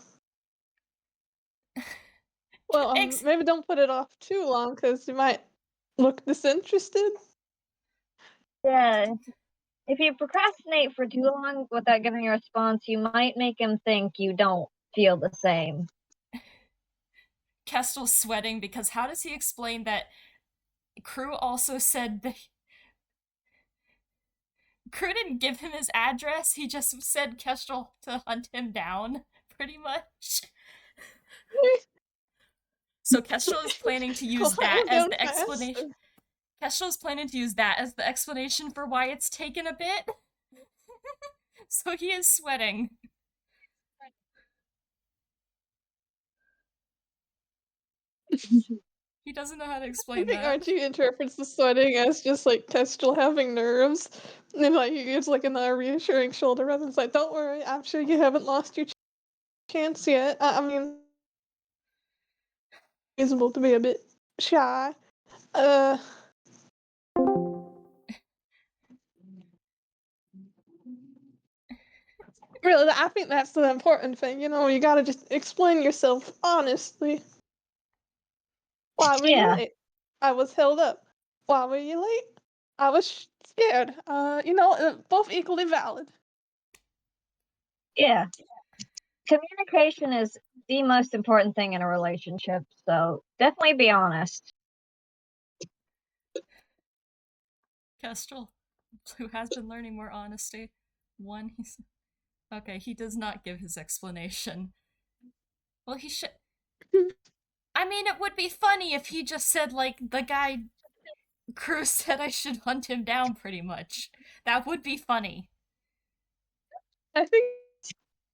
Well, maybe don't put it off too long, because you might look disinterested. Yeah. If you procrastinate for too long without giving a response, you might make him think you don't feel the same. Kestrel's sweating because how does he explain that Crew also said that Crew didn't give him his address, he just said Kestrel to hunt him down, pretty much. So Kestrel is planning to use that as the explanation. Kestrel is planning to use that as the explanation for why it's taken a bit. So he is sweating. He doesn't know how to explain I think that. Archie interprets the sweating as just like Kestrel having nerves, and like he gives like a reassuring shoulder rub and it's like, "Don't worry, I'm sure you haven't lost your chance yet." I mean, reasonable to be a bit shy. Really, I think that's the important thing. You know, you gotta just explain yourself honestly. Why were you late? I was held up. Why were you late? I was scared. Both equally valid. Yeah. Communication is the most important thing in a relationship, so definitely be honest. Kestrel, who has been learning more honesty. One, he's. Okay, he does not give his explanation. Well, he should. I mean, it would be funny if he just said, like, the guy Cruz said I should hunt him down, pretty much. That would be funny. I think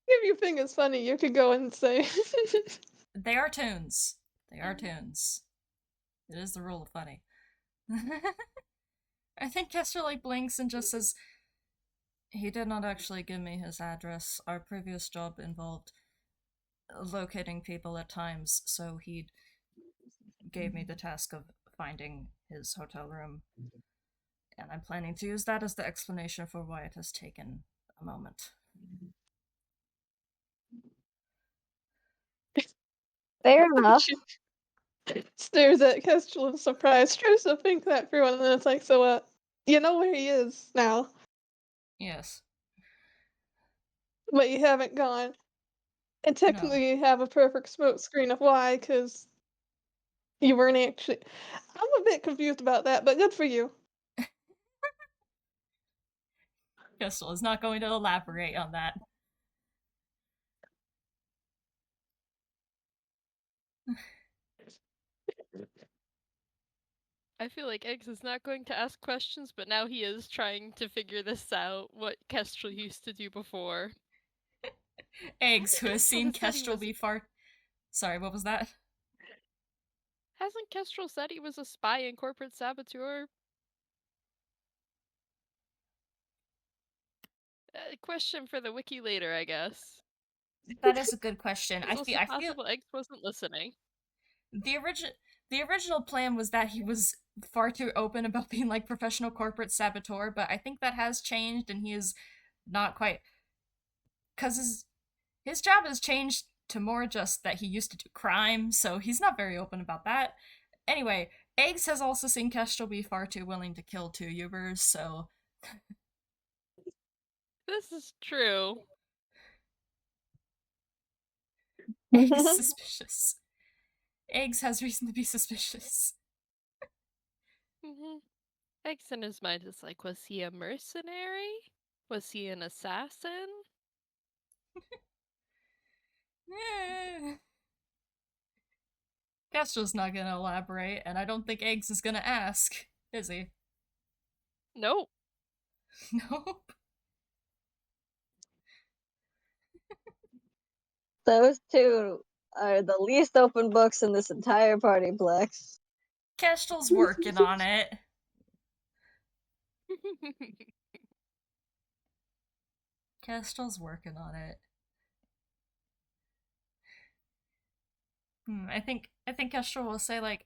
if you think it's funny, you could go and say. They are tunes. They are tunes. It is the rule of funny. I think Kestrel like blinks and just says, "He did not actually give me his address. Our previous job involved locating people at times, so he gave me the task of finding his hotel room, and I'm planning to use that as the explanation for why it has taken a moment." Fair enough. She stares at Kestrel in surprise, tries to think that through, and then it's like, so, you know where he is now, Yes. but you haven't gone. And technically, you have a perfect smoke screen of why, because you weren't actually. I'm a bit confused about that, but good for you. Kestrel is not going to elaborate on that. I feel like Eggs is not going to ask questions, but now he is trying to figure this out, what Kestrel used to do before. Eggs, who has seen Has said he Kestrel was- be far. Sorry, what was that? Hasn't Kestrel said he was a spy and corporate saboteur? Question for the wiki later, I guess. That is a good question. It's also I feel possible Eggs wasn't listening. the original plan was that he was far too open about being like professional corporate saboteur, but I think that has changed, and he is not quite, because his job has changed to more just that he used to do crime, so he's not very open about that. Anyway, Eggs has also seen Kestrel be far too willing to kill two Ubers, so This is true. Eggs is suspicious. Eggs has reason to be suspicious. Mm-hmm. Eggs in his mind is like, was he a mercenary? Was he an assassin? Kestrel's not gonna elaborate, and I don't think Eggs is gonna ask, is he? Nope. Nope. Those two are the least open books in this entire partyplex. Kestrel's working on it. Kestrel's working on it. I think Kestrel will say like,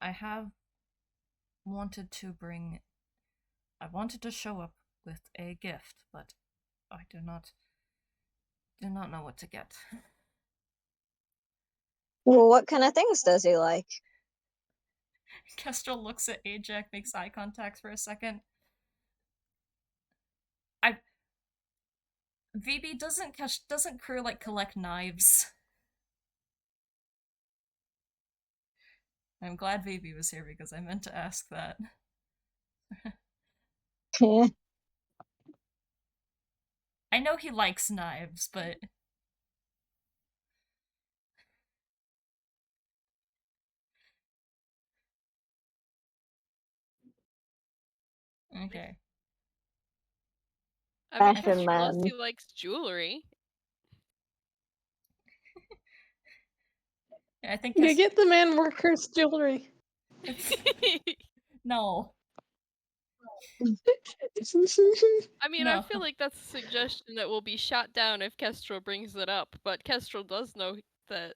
I have wanted to bring I wanted to show up with a gift, but I do not know what to get. Well, what kind of things does he like? Kestrel looks at Ajak, makes eye contact for a second. VB doesn't crew like collect knives. I'm glad VB was here because I meant to ask that. I know he likes knives, but okay. I mean, Fashion Kestrel knows man. he likes jewelry. I think You get the man workers jewelry. No. I mean, I feel like that's a suggestion that will be shot down if Kestrel brings it up, but Kestrel does know that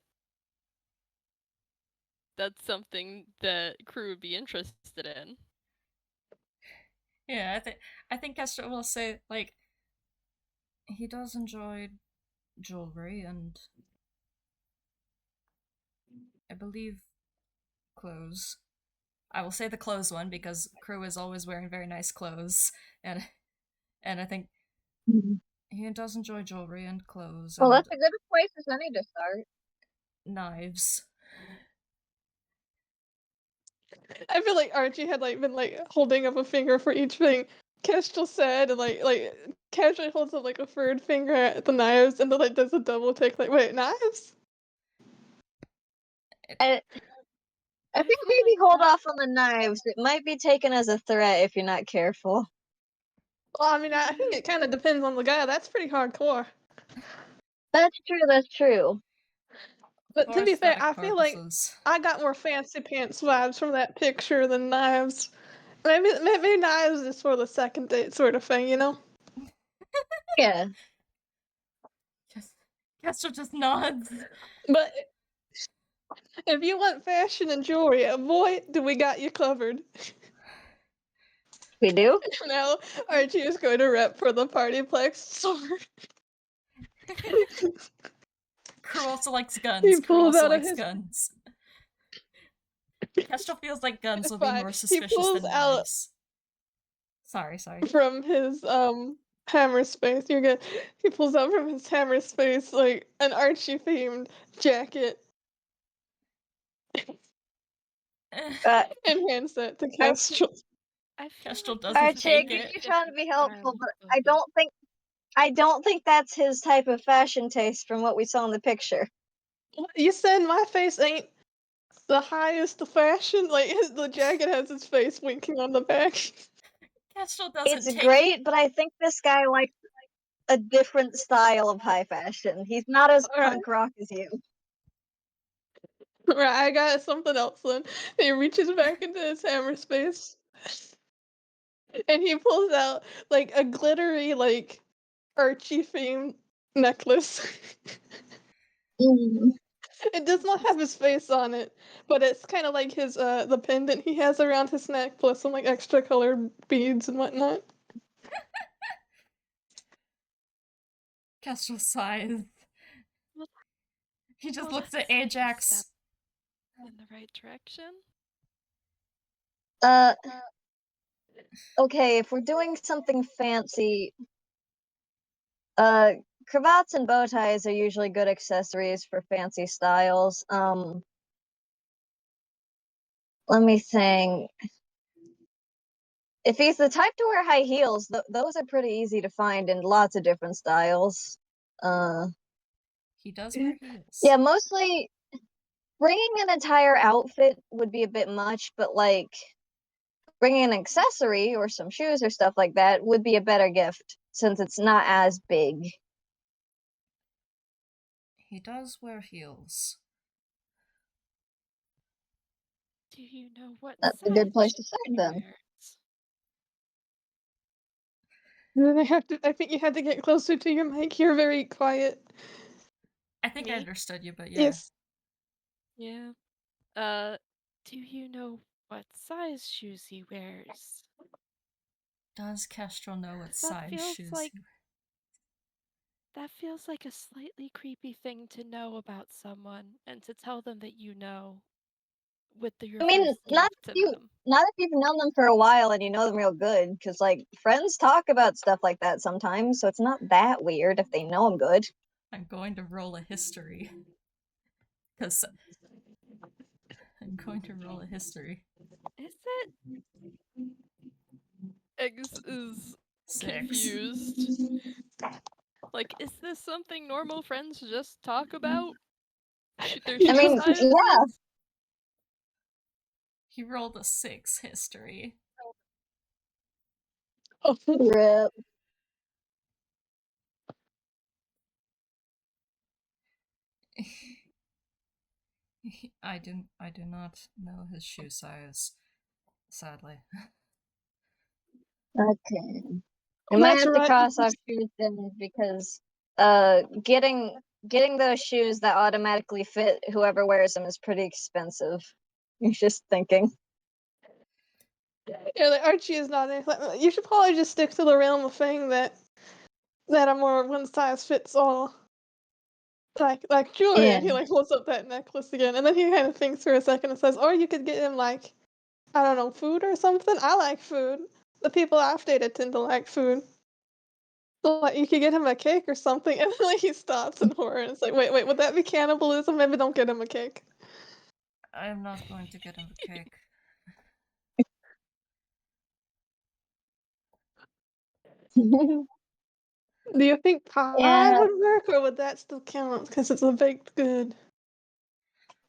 that's something that crew would be interested in. Yeah, I think Kestrel will say like he does enjoy jewelry and I believe clothes. I will say the clothes one because crew is always wearing very nice clothes, and I think he does enjoy jewelry and clothes Well, and that's a good place as any to start. knives. I feel like Archie had like been like holding up a finger for each thing Kestrel said, and like casually holds up like a third finger at the knives, and then like does a double take. Like, wait, knives? I think maybe hold off on the knives. It might be taken as a threat if you're not careful. Well, I mean, I think it kind of depends on the guy. That's pretty hardcore. That's true. That's true. But to For be fair, aesthetic I feel like purposes. I got more fancy pants vibes from that picture than Knives. Maybe Knives is for the second date sort of thing, you know? Yeah. Kestrel just nods. But if you want fashion and jewelry, boy, do we got you covered. We do? Now Archie is going to rep for the Partyplex store. Crew also likes guns. He Crew pulls also out of likes his guns. Kestrel feels like guns will be fine. more He suspicious pulls than out knives. Sorry. from his hammer space. You're good. He pulls out from his hammer space like an Archie themed jacket Uh, and hands that to Archie, Kestrel. I feel Kestrel like doesn't that's Archie, I take get it. you a trying to be different helpful, style but of I don't think that's his type of fashion taste from what we saw in the picture. You said my face ain't the highest of fashion. Like the jacket has his face winking on the back. Kestrel doesn't It's take great, but I think this guy likes a different style of high fashion. He's not as All right, punk rock as you. right. I got something else then. He reaches back into his hammer space, and he pulls out like a glittery like Archie themed necklace. Mm. It does not have his face on it, but it's kind of like his the pendant he has around his neck, plus some like extra colored beads and whatnot. Kestrel sighs. Well, He just well, looks that's at like a step Ajax. in the right direction. Uh, okay, if we're doing something fancy, cravats and bow ties are usually good accessories for fancy styles. Let me think. If he's the type to wear high heels, those are pretty easy to find in lots of different styles. Uh, He does wear heels. yeah, mostly bringing an entire outfit would be a bit much, but like bringing an accessory or some shoes or stuff like that would be a better gift since it's not as big. He does wear heels. Do you know what That's a size good place to shoes start he then. wears? Then I have to. I think you had to get closer to your mic. You're very quiet. I think I Me? understood you, but yeah. Yes. Yeah. Do you know what size shoes he wears? Does Kestrel know what That size feels shoes like he that feels like a slightly creepy thing to know about someone and to tell them that you know with your I mean, first gift to them. not if you've known them for a while and you know them real good, because like friends talk about stuff like that sometimes, so it's not that weird if they know them good. I'm going to roll a history. Because I'm going to roll a history. Is it? Eggs is 6. confused. Like, is this something normal friends just talk about? Their I shoe mean, yeah, sizes? He rolled a 6 history. rip. I do not know his shoe size, sadly. Okay. I might That's have to right. cross off shoes then because getting those shoes that automatically fit whoever wears them is pretty expensive. I'm just thinking. Yeah, like Archie is not anything. You should probably just stick to the realm of thing that are more one size fits all. Like jewelry, Yeah. and he like holds up that necklace again, and then he kind of thinks for a second and says, "Or you could get him like, I don't know, food or something. I like food. The people I've dated tend to like food. So like, you could get him a cake or something." And then like he stops in horror, and it's like, wait, would that be cannibalism? Maybe don't get him a cake. I am not going to get him a cake. Do you think pie Yeah, would work, or would that still count because it's a baked good?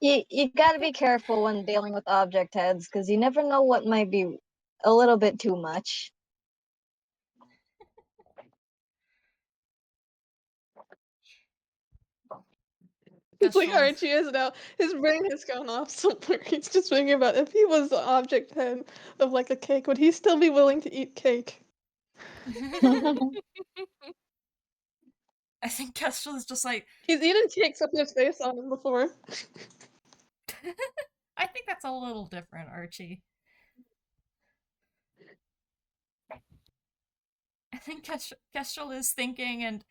you got to be careful when dealing with object heads because you never know what might be a little bit too much. It's like Kestrel is Archie is now. His brain has gone off somewhere. He's just thinking about if he was the object head of like a cake, would he still be willing to eat cake? I think Kestrel is just like, He's eaten cakes with his face on him before. I think that's a little different, Archie. I think Kestrel is thinking, and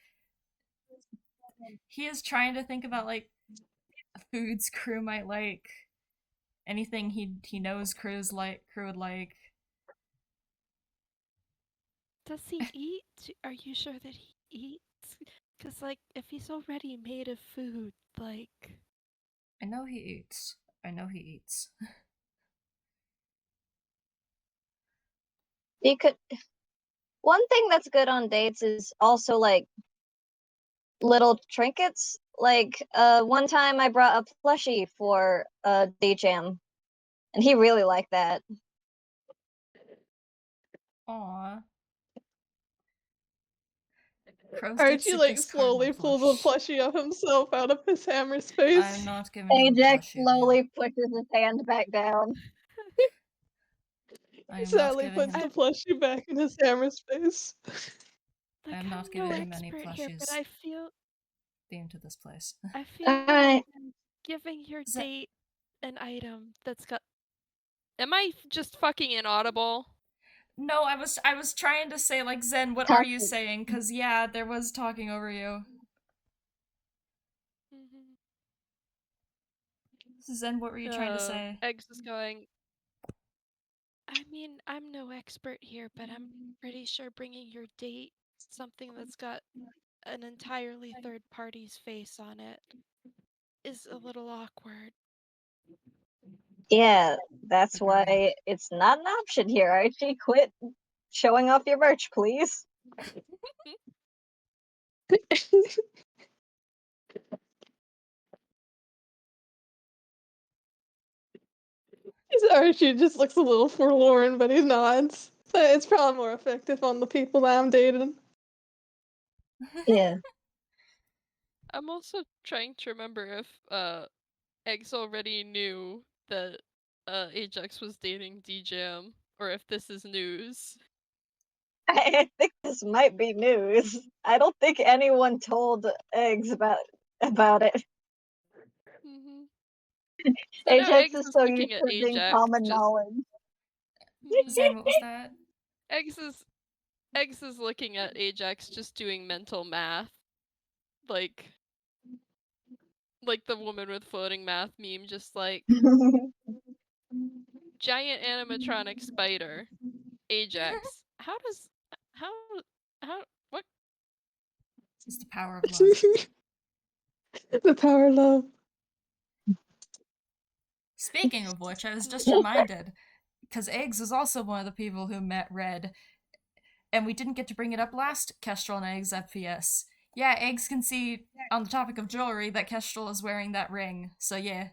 he is trying to think about like foods crew might like, anything he knows crew would like. Does he eat? Are you sure that he eats? Because, like, if he's already made of food, like. I know he eats. I know he eats. You could. One thing that's good on dates is also like little trinkets. Like one time I brought a plushie for date jam, and he really liked that. Aww. Crow's Archie gifted like this cardinal slowly pulls a plush. plushie of himself out of his hammer I'm space. not giving him a Ajax plushie of you. slowly pushes his hand back down. I He am not sadly giving puts him. the plushie back in his hammer space. I Like, am not I'm giving no him any expert here, but plushies I feel themed to this place. Alright. giving your Is that- date an item that's got. Am I just fucking inaudible? No, I was trying to say like, Zen, what are you saying? Cause yeah, there was talking over you. Mm-hmm. Zen, what were you trying to say? Eggs is going. I mean, I'm no expert here, but I'm pretty sure bringing your date something that's got an entirely third party's face on it is a little awkward. Yeah, that's Agreed. why it's not an option here, Archie. Quit showing off your merch, please. Archie just looks a little forlorn, but he nods. So it's probably more effective on the people that I'm dating. Yeah. I'm also trying to remember if Eggs already knew that Ajax was dating DJM, or if this is news. I think this might be news. I don't think anyone told Eggs about it. Mm-hmm. So now Ajax Eggs is is so looking used at to being Ajax, common just knowledge. Zen, what was that? Eggs is looking at Ajax, just doing mental math, like the woman with floating math meme, just like giant animatronic spider, Ajax. How what? It's the power of love. The power of love. Speaking of which, I was just reminded, because Eggs is also one of the people who met Red, and we didn't get to bring it up last Kestrel and Eggs FPS. Yeah, Eggs can see, on the topic of jewelry, that Kestrel is wearing that ring, so yeah.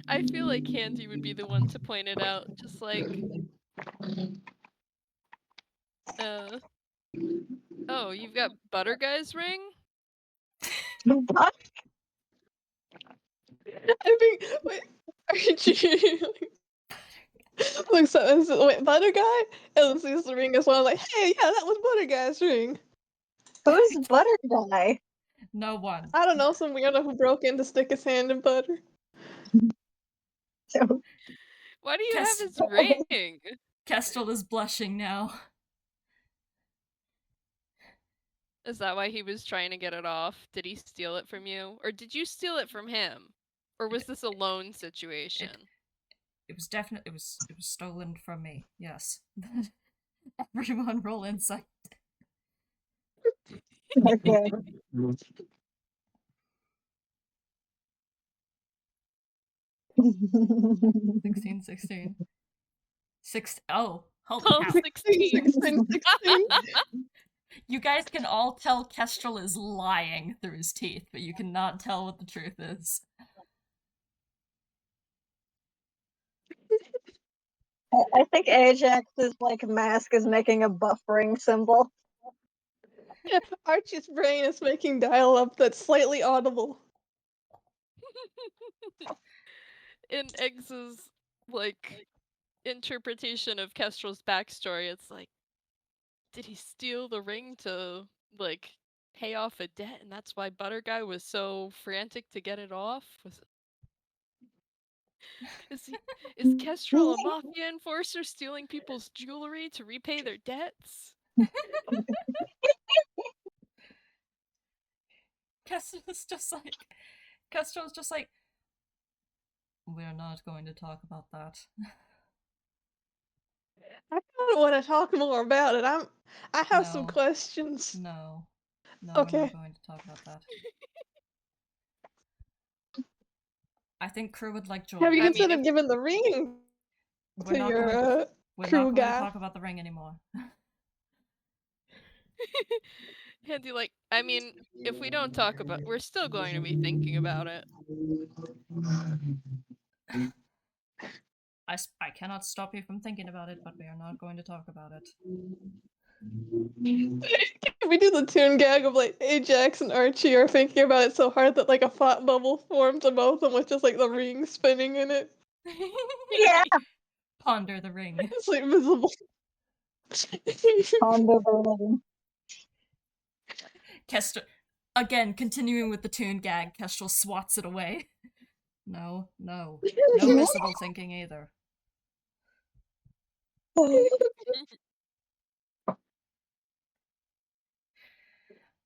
I feel like Candy would be the one to point it out, just like, oh, you've got Butter Guy's ring? What? I think. Wait, Archie. Looks at this. Wait, Butter Guy? And sees the ring as well. Like, hey, yeah, that was Butter Guy's ring. Who's Butter Guy? No one. I don't know, some weirdo who broke in to stick his hand in butter. Why do you have Kes- his ring? Kestrel is blushing now. Is that why he was trying to get it off? Did he steal it from you? Or did you steal it from him? Or was this a loan situation? It was definitely it was stolen from me. Yes. Everyone roll insight. Okay. 16. Oh, holy Oh, cow. 16. 16. You guys can all tell Kestrel is lying through his teeth, but you cannot tell what the truth is. I think Ajax's like mask is making a buffering symbol. Archie's brain is making dial-up that's slightly audible. In Eggs's like interpretation of Kestrel's backstory, it's like, did he steal the ring to like pay off a debt, and that's why Butter Guy was so frantic to get it off? Is Kestrel a mafia enforcer stealing people's jewelry to repay their debts? Kestrel's just like, we're not going to talk about that. I kind of want to talk more about it. I have some No. questions. No, we're Okay. not going to talk about that. I think crew would like Have jewelry. you I mean, considered giving the ring We're to not your we're not crew going guy? to talk about the ring anymore. Handy, like, I mean, if we don't talk about, we're still going to be thinking about it. I cannot stop you from thinking about it, but we are not going to talk about it. Can we do the tune gag of like Ajax and Archie are thinking about it so hard that like a thought bubble forms of both of them with just like the ring spinning in it? Yeah. Ponder the ring. It's like visible. Ponder the ring. Kestrel, again, continuing with the tune gag, Kestrel swats it away. No visible thinking either.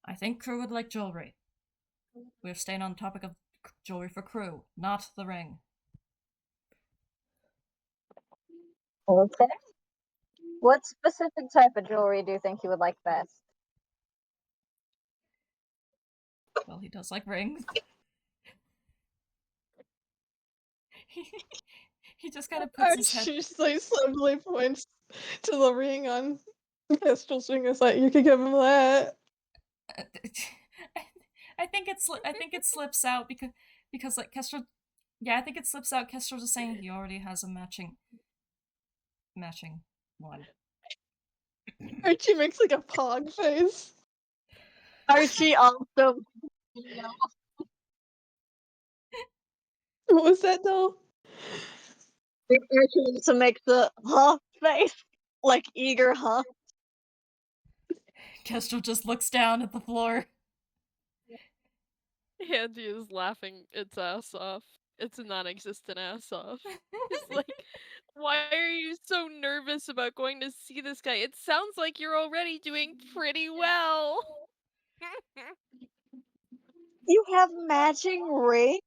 I think crew would like jewelry. We're staying on the topic of jewelry for crew, not the ring. Okay. What specific type of jewelry do you think you would like best? Well, he does like rings. He just kind of puts his head. Archie just like suddenly points to the ring on Kestrel's finger. It's like, you could give him that. I think it slips out because like Kestrel. Yeah, I think it slips out. Kestrel just saying he already has a matching one. Archie makes like a pog face. Archie also. What was that though? Archie also makes the huh face, like eager huh. Kestrel just looks down at the floor. Handy is laughing its ass off. It's a non-existent ass off. It's like, why are you so nervous about going to see this guy? It sounds like you're already doing pretty well. You have matching rings?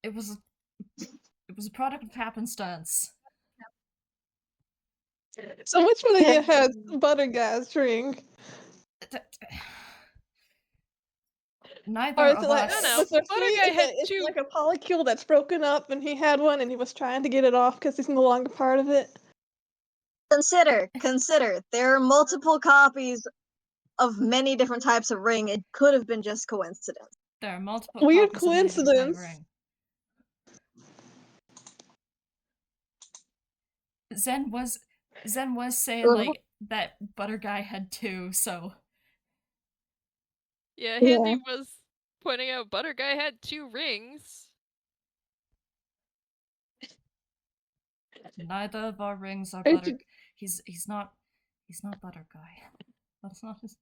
It was a product of happenstance. So which one of you has Butter Guy's ring? Neither Or is of it like, us. No, was there Butter three? Guy Is had it two. like a polycule that's broken up and he had one and he was trying to get it off because he's no longer part of it? Consider. There are multiple copies of many different types of ring. It could have been just coincidence. There are multiple Weird copies of many different kind of coincidence. ring. Zen was saying like that Butter Guy had two, so Yeah, Handy was pointing out Butter Guy had two rings. neither of our rings are Are Butter. you- He's not Butter Guy. That's not his.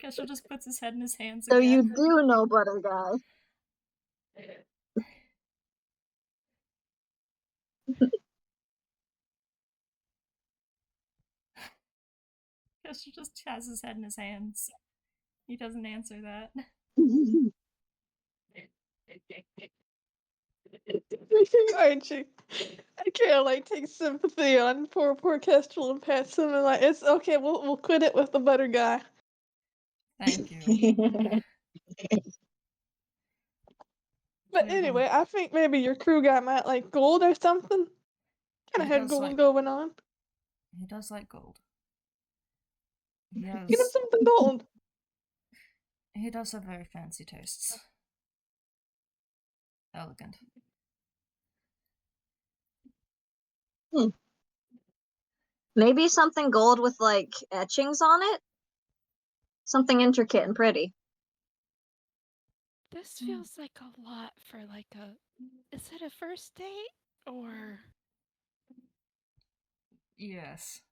Kestrel just puts his head in his hands So you again. do know Butter Guy. Kestrel just has his head in his hands. He doesn't answer that. Archie, I kind of like take sympathy on poor Kestrel and pats him and like, it's okay, we'll quit it with the Butter Guy. Thank you. But anyway, I think maybe your crew guy might like gold or something. Kind of He had does gold like- going on. He does like gold. He Get him has something gold. He does have very fancy tastes. Elegant. Maybe something gold with like etchings on it? Something intricate and pretty. This feels like a lot for like a. Is it a first date? Or. Yes.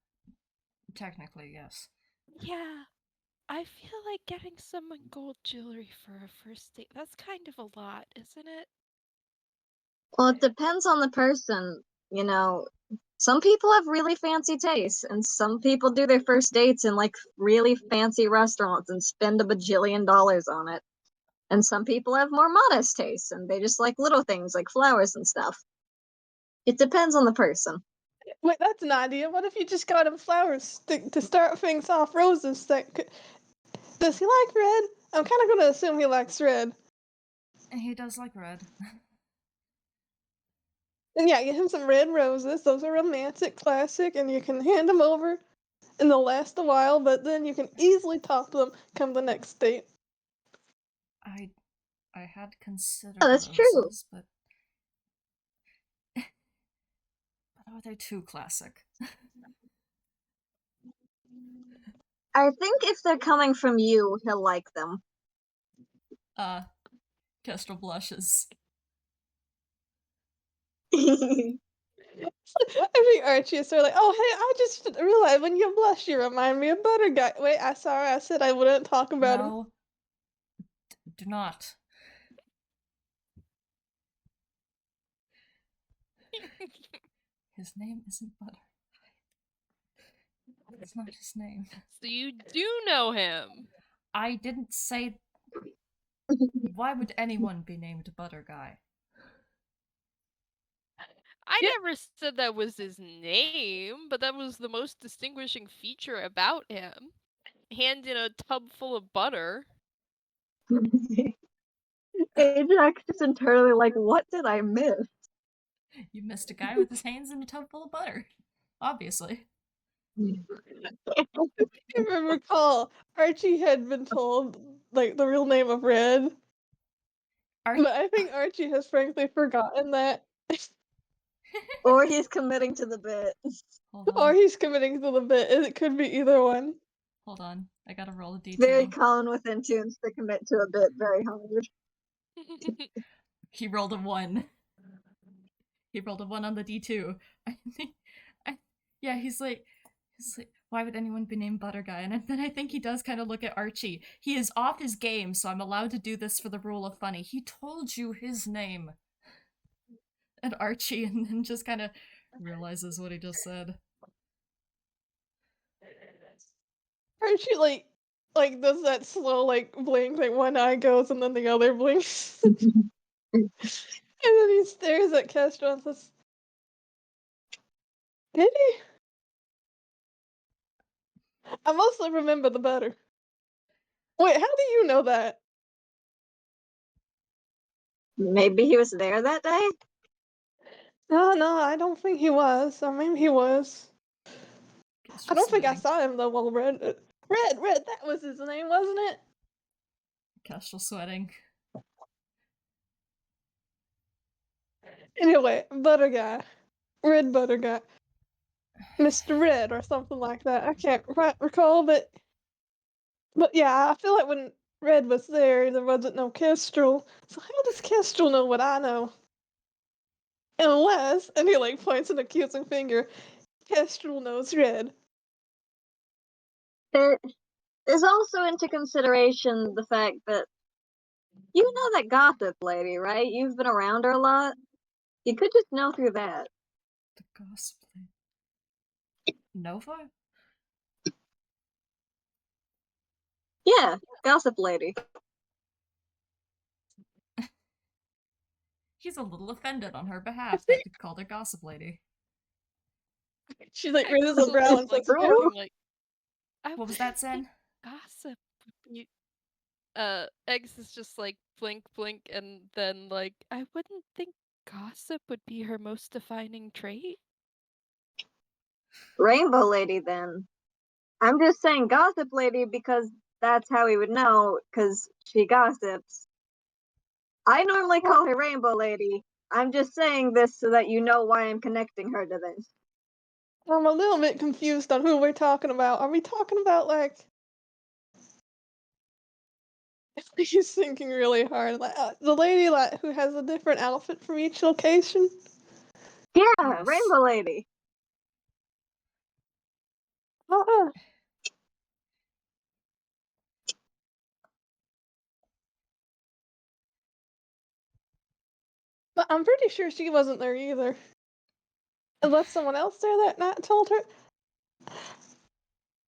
Technically, yes. Yeah. I feel like getting someone gold jewelry for a first date. That's kind of a lot, isn't it? Well, it depends on the person. You know, some people have really fancy tastes, and some people do their first dates in like really fancy restaurants and spend a bajillion dollars on it. And some people have more modest tastes and they just like little things like flowers and stuff. It depends on the person. Wait, that's an idea. What if you just got him flowers to start things off? Roses. Does he like red? I'm kind of going to assume he likes red. He does like red. And yeah, get him some red roses. Those are romantic, classic, and you can hand them over, and they'll last a while. But then you can easily top them come the next date. I had considered Oh, that's true. roses, but are they too classic? I think if they're coming from you, he'll like them. Kestrel blushes. I think Archie is sort of like, oh, hey, I just realized when you blush, you remind me of Butter Guy. Wait, I said I wouldn't talk about him. No. Do not. His name isn't Butter. It's not his name. So you do know him. I didn't say. Why would anyone be named Butter Guy? I never said that was his name, but that was the most distinguishing feature about him. Hand in a tub full of butter. Ajax is entirely like, what did I miss? You missed a guy with his hands in a tub full of butter. Obviously. If I recall, Archie had been told like the real name of Red, but I think Archie has frankly forgotten that. Or he's committing to the bit. Hold Or on. he's committing to the bit. It could be either one. Hold on. I gotta roll a d2. Very common within tunes to commit to a bit very hard. He rolled a 1. He rolled a 1 on the d2. Yeah, he's like, why would anyone be named Butter Guy? And then I think he does kind of look at Archie. He is off his game, so I'm allowed to do this for the rule of funny. He told you his name. And Archie, and then just kind of realizes what he just said. Archie like does that slow like blink, like one eye goes and then the other blinks. And then he stares at Kestrel and says, did he? I mostly remember the butter. Wait, how do you know that? Maybe he was there that day? No, I don't think he was. Or maybe he was. I don't think I saw him though while Red, that was his name, wasn't it? Kestrel sweating. Anyway, Butter Guy. Red Butter Guy. Mr. Red or something like that. I can't quite recall, but yeah, I feel like when Red was there wasn't no Kestrel. So how does Kestrel know what I know? Unless, and he like points an accusing finger, Kestrel knows Red. It is also into consideration the fact that you know that gossip lady, right? You've been around her a lot. You could just know through that. The gossip lady. Nova? Yeah, gossip lady. He's a little offended on her behalf that you called her gossip lady. She like raises a Axel's brow and like says, "Who?" thinking, like, I What was that, wouldn't think Zen? gossip would be. Eggs is just like blink, blink, and then like, I wouldn't think gossip would be her most defining trait. Rainbow lady, then. I'm just saying gossip lady because that's how he would know, because she gossips. I normally call her Rainbow Lady. I'm just saying this so that you know why I'm connecting her to this. I'm a little bit confused on who we're talking about. Are we talking about, like... He's thinking really hard. Like, the lady who has a different outfit from each location? Yeah, Yes. Rainbow Lady. Uh-uh. But I'm pretty sure she wasn't there either. Unless someone else there that not told her.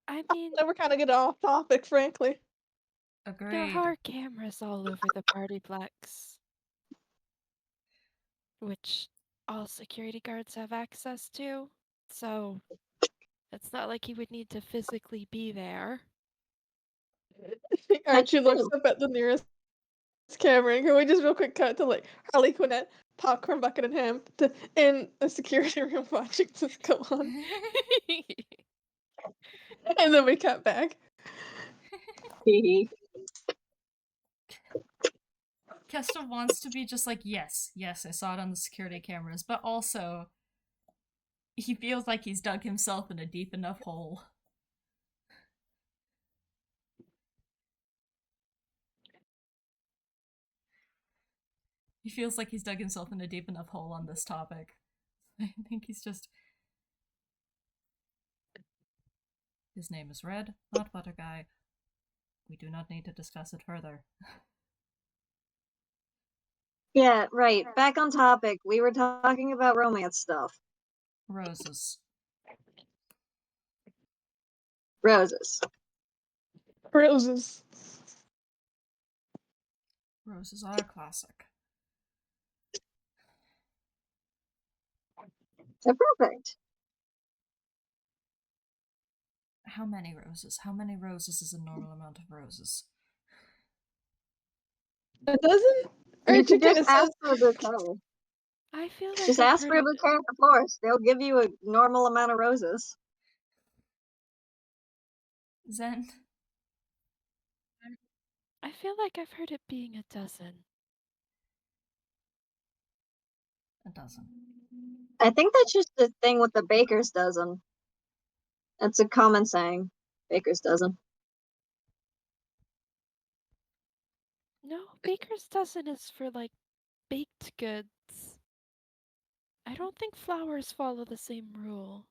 I mean, Then we're kind of getting off topic, frankly. Agreed. there are cameras all over the partyplex, which all security guards have access to, so it's not like he would need to physically be there. Archie looks true. up at the nearest camera, and can we just real quick cut to, like, Harley Quinn, popcorn bucket in hand, in a security room watching this go on. And then we cut back. Kestrel wants to be just like, yes, I saw it on the security cameras, but also he feels like he's dug himself in a deep enough hole. He feels like he's dug himself in a deep enough hole on this topic. I think he's just... His name is Red, not Butter Guy. We do not need to discuss it further. Yeah, right. Back on topic. We were talking about romance stuff. Roses. Roses. Roses. Roses are a classic. They're perfect. How many roses? How many roses is a normal amount of roses? It doesn't? You Archie could kind just of ask says... for a bouquet. I feel like Just I've ask heard for a it. bouquet at the florist. They'll give you a normal amount of roses. Zen? I feel like I've heard it being a dozen. A dozen. I think that's just the thing with the baker's dozen. That's a common saying. Baker's dozen. No, baker's dozen is for like baked goods. I don't think flowers follow the same rule.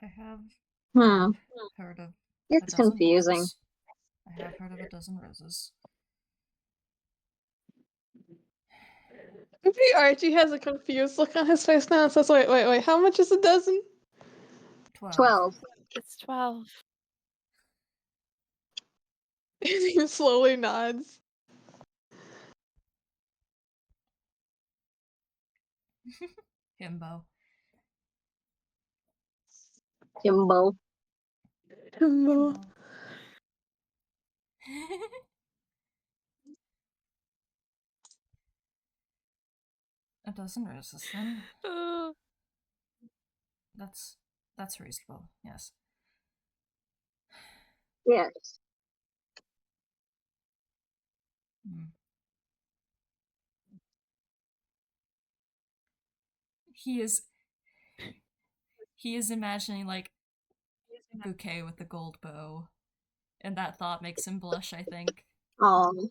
I have Hmm. heard of a It's dozen confusing. roses. I have heard of a dozen roses. Maybe Archie has a confused look on his face now and says, wait, how much is a dozen? 12. It's 12. And he slowly nods. Himbo. Jimbo. Himbo. A dozen roses, then. Uh, That's reasonable, yes. Yes. Mm. He is imagining, like, bouquet with the gold bow. And that thought makes him blush, I think. Oh.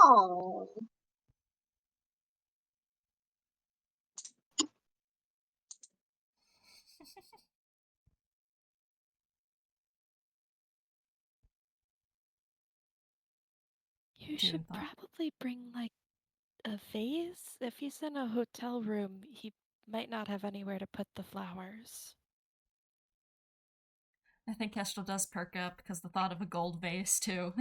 Oh. you Deep should in thought. probably bring like a vase. If he's in a hotel room, he might not have anywhere to put the flowers. I think Kestrel does perk up because the thought of a gold vase, too.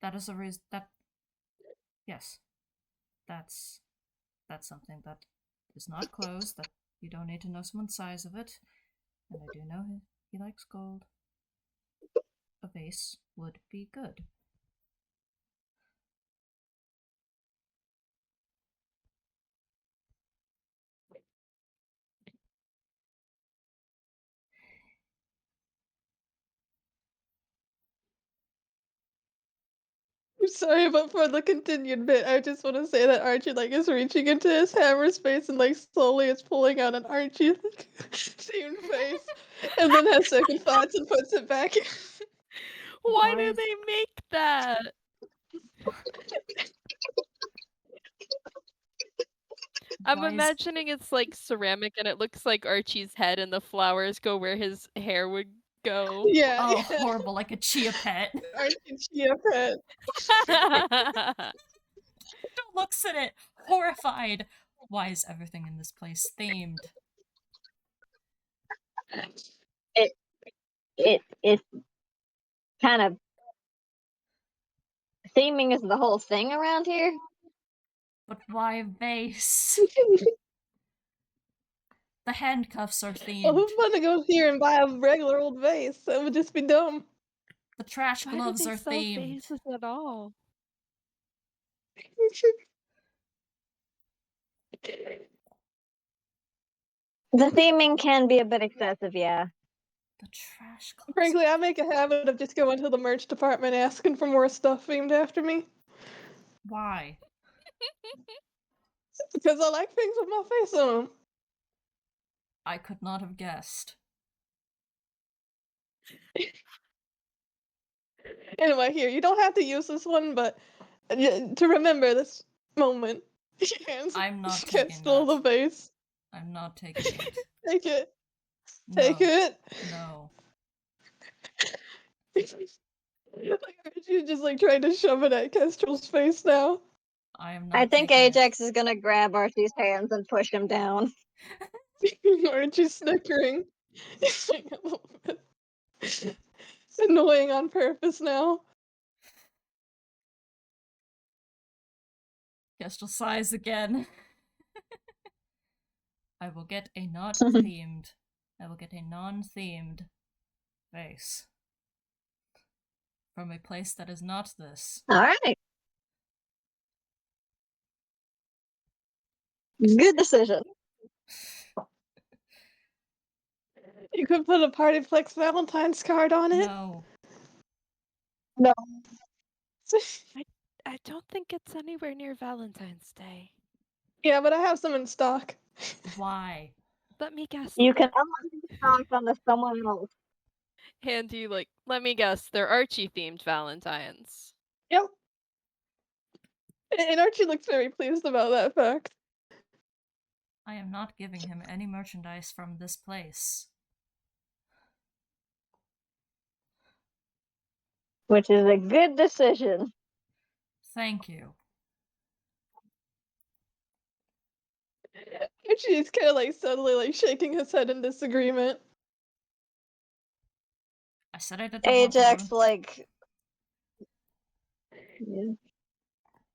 That is a reason that... Yes. That's something that is not closed, that you don't need to know someone's size of it. And I do know he likes gold. A vase would be good. sorry, but for the continued bit, I just want to say that Archie like is reaching into his hammer space and like slowly is pulling out an Archie themed face, and then has second thoughts and puts it back in. Why Why do is- they make that? I'm Why is- imagining it's like ceramic and it looks like Archie's head and the flowers go where his hair would go. Yeah, Oh, yeah. horrible, like a chia pet. Archie chia pet. Looks at it, horrified. Why is everything in this place themed? It's kind of theming is the whole thing around here. But why a vase? The handcuffs are Well, themed. who's gonna go here and buy a regular old vase? That would just be dumb. The trash Why do gloves they are sell themed. vases at all? The theming can be a bit excessive, yeah. The trash gloves. Frankly, I make a habit of just going to the merch department asking for more stuff themed after me. Why? Because I like things with my face on them. I could not have guessed. Anyway, here, you don't have to use this one, but to remember this moment. Hands I'm not can taking steal the that. vase. I'm not taking it. Take it. No. Take it. No. Like, aren't you just like trying to shove it at Kestrel's face now? I am not I think taking Ajax is gonna grab Archie's hands and push him down. Aren't you snickering? It's like a little bit it's annoying on purpose now. Kestrel sighs again. I will get a not themed. I will get a non-themed vase. From a place that is not this. Alright. Good decision. You could put a Partyplex Valentine's card on it. No. No. I don't think it's anywhere near Valentine's Day. Yeah, but I have some in stock. Why? Let me guess. You can unlock the stock on the someone else. Handy, like, let me guess, they're Archie themed Valentines. Yep. And Archie looks very pleased about that fact. I am not giving him any merchandise from this place. Which is a good decision. Thank you. Archie is kind of like subtly like shaking his head in disagreement. I said I did not want Ajax, to. like.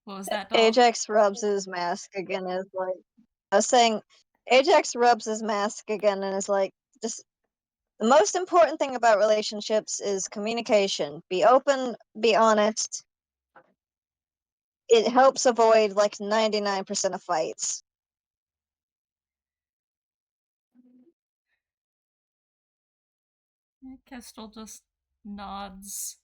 What was that, doll? Ajax rubs his mask again and is like. I was saying, Ajax rubs his mask again and is like, just. The most important thing about relationships is communication. Be open, be honest. It helps avoid like 99% of fights. Kestrel just nods.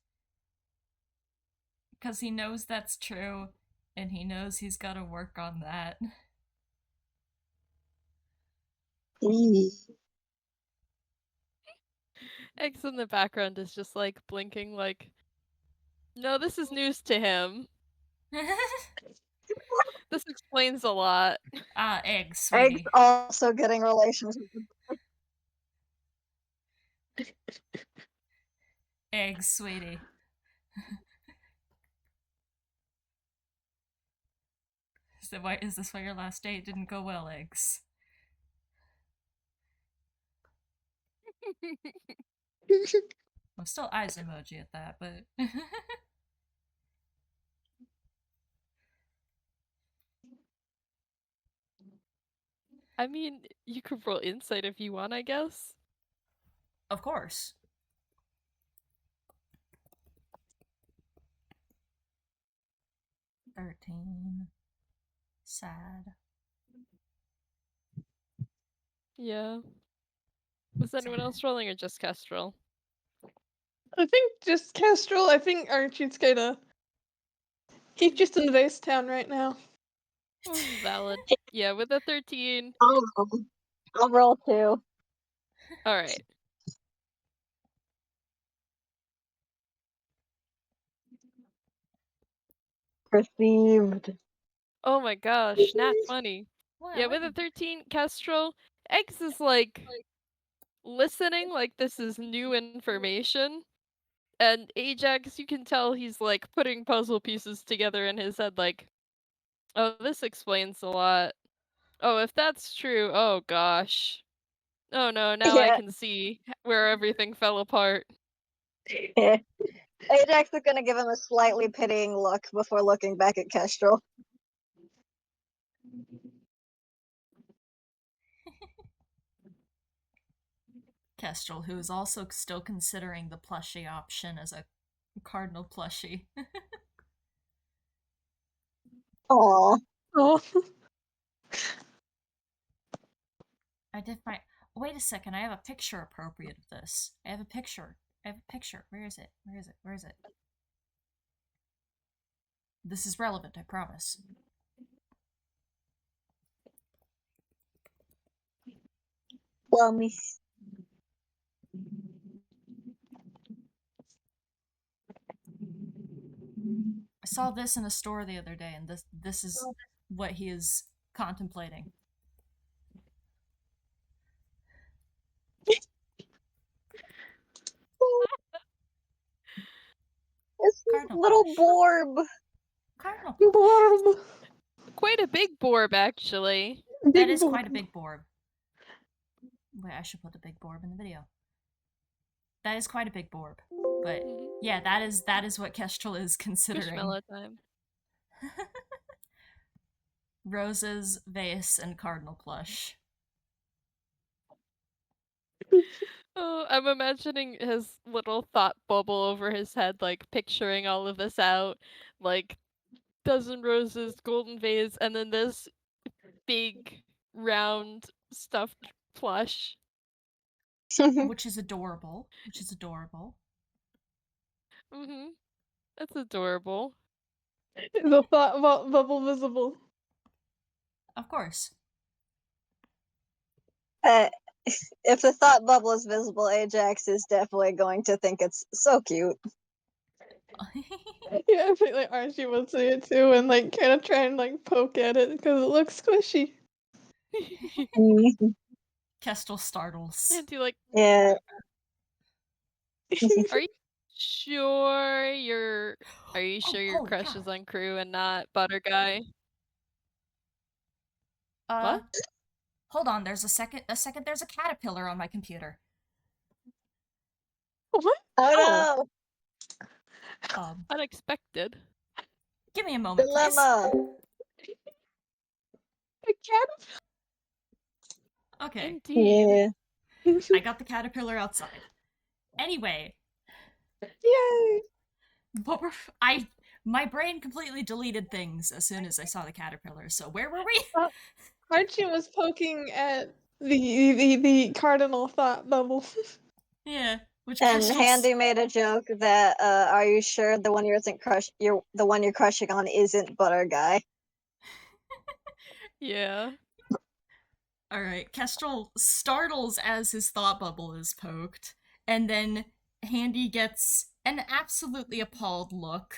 Because he knows that's true, and he knows he's gotta work on that. Eggs in the background is just like blinking, like, no, this is news to him. This explains a lot. Eggs, Eggs sweetie. also getting relationships. Eggs, sweetie. Is this why your last date didn't go well, Eggs? Well, still eyes emoji at that, but... I mean, you could roll insight if you want, I guess. Of course. $13. Sad. Yeah. Was anyone else rolling or just Kestrel? I think just Kestrel. I think Archie's kinda He's just in Vase Town right now. Valid. Yeah, with a 13. I'll roll 2. All right. Received. Oh my gosh, not funny. Wow. Yeah, with a 13, Kestrel, Eggs is like listening like this is new information. And Ajax, you can tell he's like putting puzzle pieces together in his head, like, oh, this explains a lot. Oh, if that's true, oh gosh. Oh no, now I Yeah. can see where everything fell apart. Yeah. Ajax is gonna give him a slightly pitying look before looking back at Kestrel. Kestrel, who is also still considering the plushie option as a cardinal plushie. Aww. Oh, I did my. Wait a second, I have a picture appropriate of this. I have a picture. Where is it? Where is it? Where is it? This is relevant, I promise. Well, me. I saw this in a store the other day, and this is what he is contemplating. It's this Cardinal little plush. Borb. Cardinal plush. Borb. Quite a big Borb, actually. That Big is Borb. quite a big Borb. Wait, I should put the big Borb in the video. That is quite a big Borb. But yeah, that is what Kestrel is considering. Squishmallow time. Roses, vase, and cardinal plush. Oh, I'm imagining his little thought bubble over his head, like picturing all of this out. Like, dozen roses, golden vase, and then this big, round, stuffed plush. Which is adorable. Mm-hmm. That's adorable. The thought bubble visible. Of course. If the thought bubble is visible, Ajax is definitely going to think it's so cute. Yeah, I think like Archie would see it too, and like kind of try and like poke at it because it looks squishy. Kestrel startles. And you like, Yeah. are you sure your holy crush cow. is on Crew and not Butter Guy? What? Hold on, there's a second, there's a caterpillar on my computer. What? Oh no! Unexpected. Give me a moment, please. Dilemma. A cat? Okay. Indeed. Yeah. I got the caterpillar outside. Anyway, Yay! my brain completely deleted things as soon as I saw the caterpillar. So where were we? Archie was poking at the cardinal thought bubble. Yeah, which And Kestrel's... Handy made a joke that, are you sure the one the one you're crushing on isn't Butter Guy? Yeah. Alright, Kestrel startles as his thought bubble is poked, and then Handy gets an absolutely appalled look.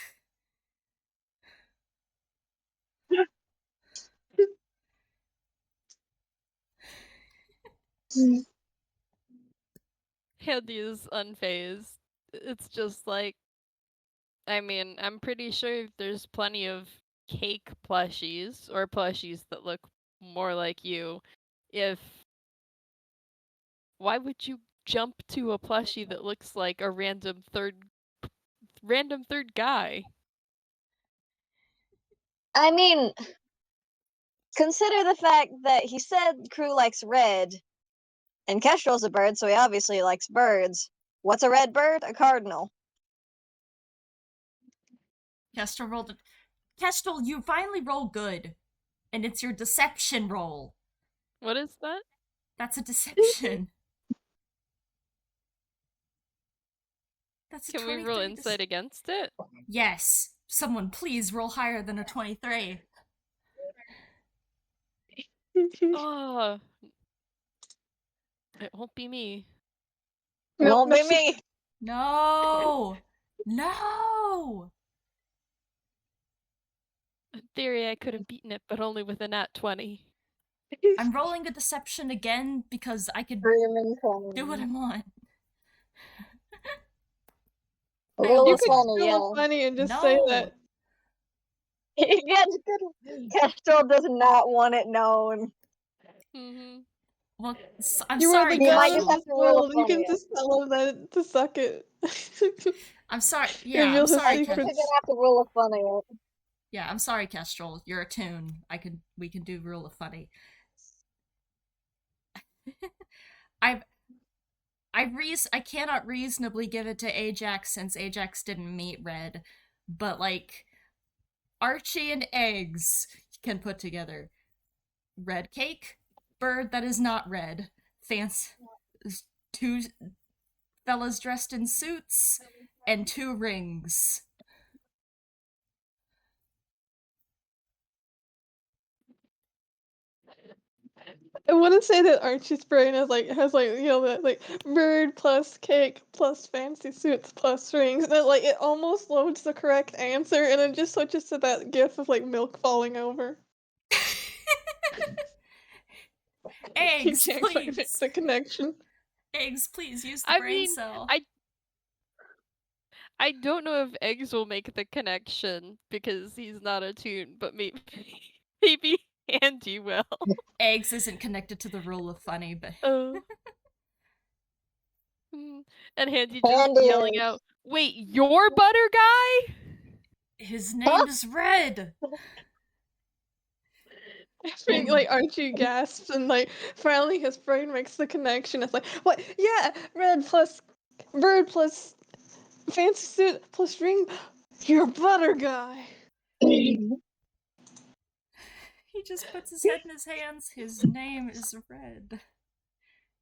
Handy is unfazed. It's just like, I mean, I'm pretty sure there's plenty of cake plushies or plushies that look more like you. Why would you jump to a plushie that looks like a random third guy? I mean, consider the fact that he said Crew likes red, and Kestrel's a bird, so he obviously likes birds. What's a red bird? A cardinal. Kestrel rolled it. Kestrel, you finally roll good. And it's your deception roll. What is that? That's a deception. That's a Can we roll 23 insight against it? Yes. Someone please roll higher than a 23. Oh, it won't be me. Won't be me. No! No! In theory, I could have beaten it, but only with a nat 20. I'm rolling a deception again because I could Screaming do what I funny. want. A I little You almost could won. funny, feel yeah. funny and just say No! that. Yeah, Kestrel does not want it known. Mm-hmm. Well, I'm You are sorry, the You might god just of Kestrel. have this to roll a world. You funny. can just tell him that to suck it. I'm sorry. Yeah, Reveal I'm his sorry, You're gonna secrets. have to roll a funny. Yeah, I'm sorry, Kestrel. You're a toon. We can do rule of funny. I cannot reasonably give it to Ajax since Ajax didn't meet Red, but like Archie and Eggs can put together red cake, bird that is not red, fancy two fellas dressed in suits, and 2 rings. I wouldn't say that Archie's brain has that like bird plus cake plus fancy suits plus rings. That like it almost loads the correct answer and it just switches to that gif of like milk falling over. You Eggs, can't quite make please. the connection. Eggs, please use the I brain mean, cell. I don't know if Eggs will make the connection because he's not a toon, but maybe maybe Andy will. Eggs isn't connected to the rule of funny, but And Handy just Handy yelling is. out, "Wait, you're Butter Guy?" his name is Red. I think like Archie gasps and like finally his brain makes the connection. It's like, what? Yeah, red plus bird plus fancy suit plus ring. You're a butter guy. He just puts his head in his hands. His name is Red.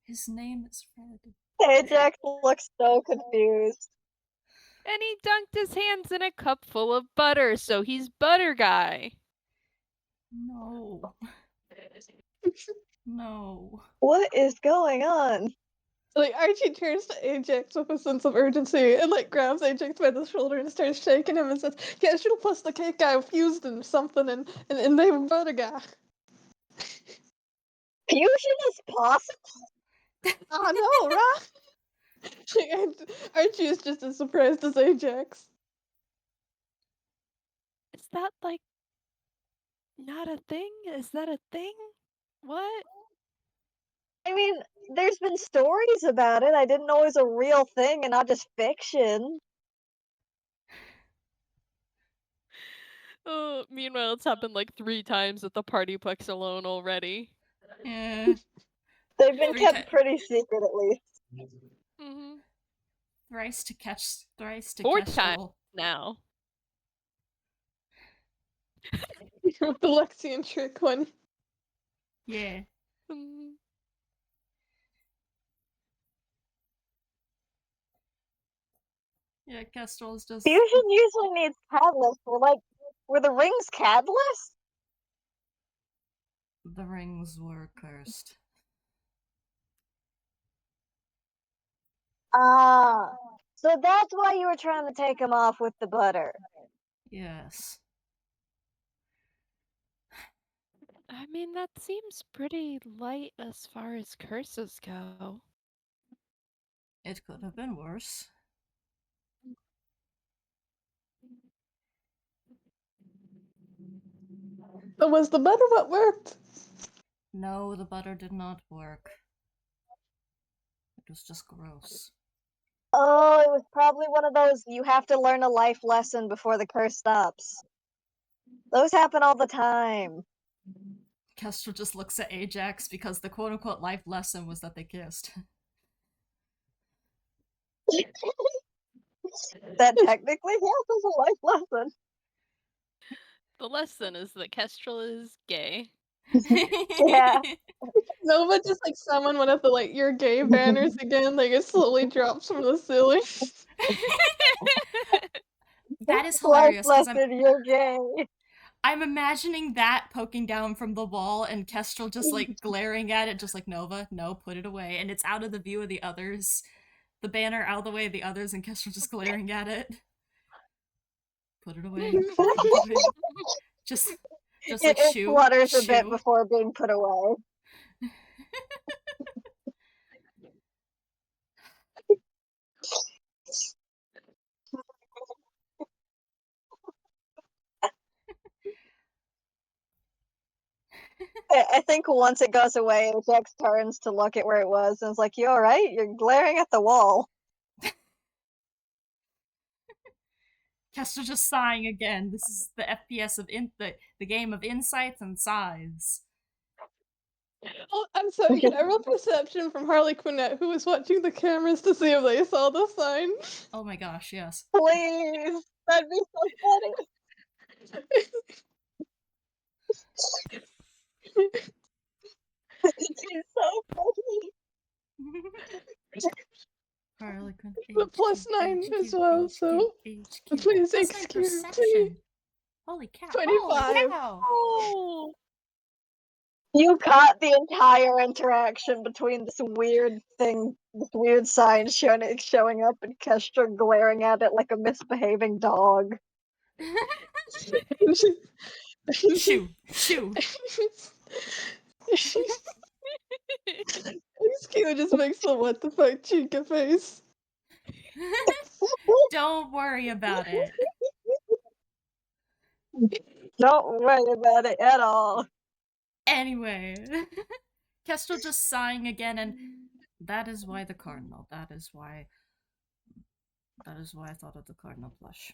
His name is Red. Ajax looks so confused. And he dunked his hands in a cup full of butter, so he's Butter Guy. No. No. What is going on? Like Archie turns to Ajax with a sense of urgency and like grabs Ajax by the shoulder and starts shaking him and says, Kestrel plus the cake guy fused in something and they were butter guy. Fusion is possible? I know, right? Archie is just as surprised as Ajax. Is that like not a thing? Is that a thing? What? I mean, there's been stories about it. I didn't know it was a real thing and not just fiction. Oh, meanwhile, it's happened like 3 times at the Partyplex alone already. Yeah. They've been 3 kept pretty secret, at least. Mm-hmm. Thrice to Four Kestrel. times now. With the Lexian trick one. Yeah. Mm. Yeah, Kestrel's just. Fusion usually needs catalyst. Were the rings catalyst? The rings were cursed. Ah, so that's why you were trying to take him off with the butter. Yes. I mean, that seems pretty light as far as curses go. It could have been worse. But was the butter what worked? No, the butter did not work. It was just gross. Oh, it was probably one of those you have to learn a life lesson before the curse stops. Those happen all the time. Kestrel just looks at Ajax because the quote-unquote life lesson was that they kissed. That technically counts as a life lesson. The lesson is that Kestrel is gay. Yeah. No, but just like someone went up the like your gay banners again, like it slowly drops from the ceiling. That is Life hilarious because lesson, you're gay. I'm imagining that poking down from the wall and Kestrel just like glaring at it, just like Nova, no, put it away, and it's out of the view of the others. The banner out of the way of the others, and Kestrel just glaring at it. Put it away. Put it away. Just like It shoo, flutters a bit shoo. before being put away. I think once it goes away, Jax turns to look at where it was and is like, "You alright? You're glaring at the wall." Kestrel just sighing again. This is the FPS of the game of insights and sighs. Oh, I'm sorry, can I roll perception from Harley Quinnet, who was watching the cameras to see if they saw the sign? Oh my gosh, yes. Please! That'd be so funny. It'd be so funny. Harlequin The plus 9 as well, so please Plus 9 excuse me. perception. Holy cow. 25. Oh, You caught the entire interaction between this weird thing, this weird sign showing up, and Kestra glaring at it like a misbehaving dog. Shoo, shoo. Excuse just makes the what the fuck chica face. Don't worry about it. Don't worry about it at all. Anyway, Kestrel just sighing again, and that is why the cardinal. That is why I thought of the cardinal plush.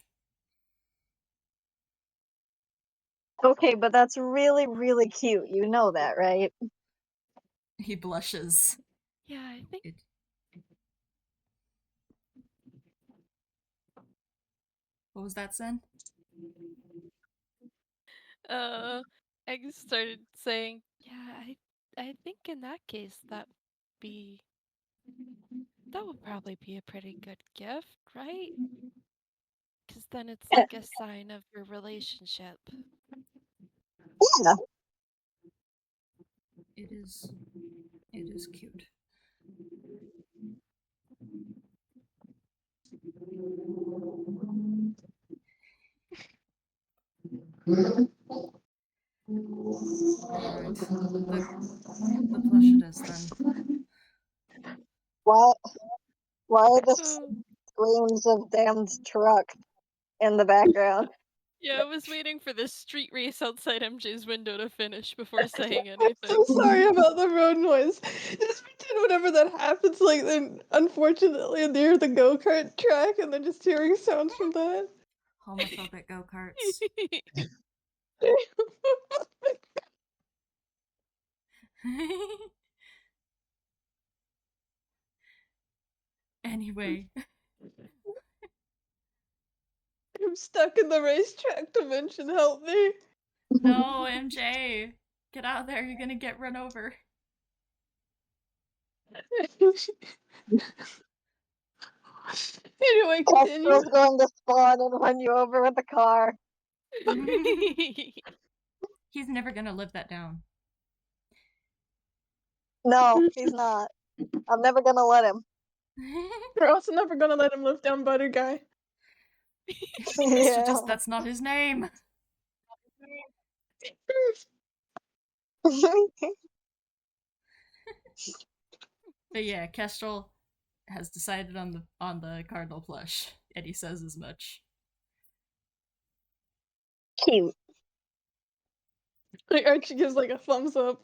Okay, but that's really, really cute. You know that, right? He blushes. yeah, I think It. What was that, Sen? Egg started saying, "Yeah, I think in that case that would probably be a pretty good gift, right? Because then it's like a sign of your relationship." Yeah. It is. It is cute. Alright. The plush it is then. Why? Why the Oh, screams of damned truck in the background? yeah, I was waiting for this street race outside MJ's window to finish before saying I'm anything. so sorry about the road noise. Just pretend whenever that happens, like then unfortunately near the go-kart track, and then just hearing sounds from that. Homophobic go-karts. Anyway. I'm stuck in the racetrack dimension. Help me. No, MJ. Get out there, you're gonna get run over. Anyway, continue. Kestra's going to spawn and run you over with a car. He's never gonna live that down. No, he's not. I'm never gonna let him. We're also never gonna let him live down Butter Guy. It's just that's not his name. But yeah, Kestrel has decided on the cardinal plush, and he says as much. Cute. Like Archie gives like a thumbs up.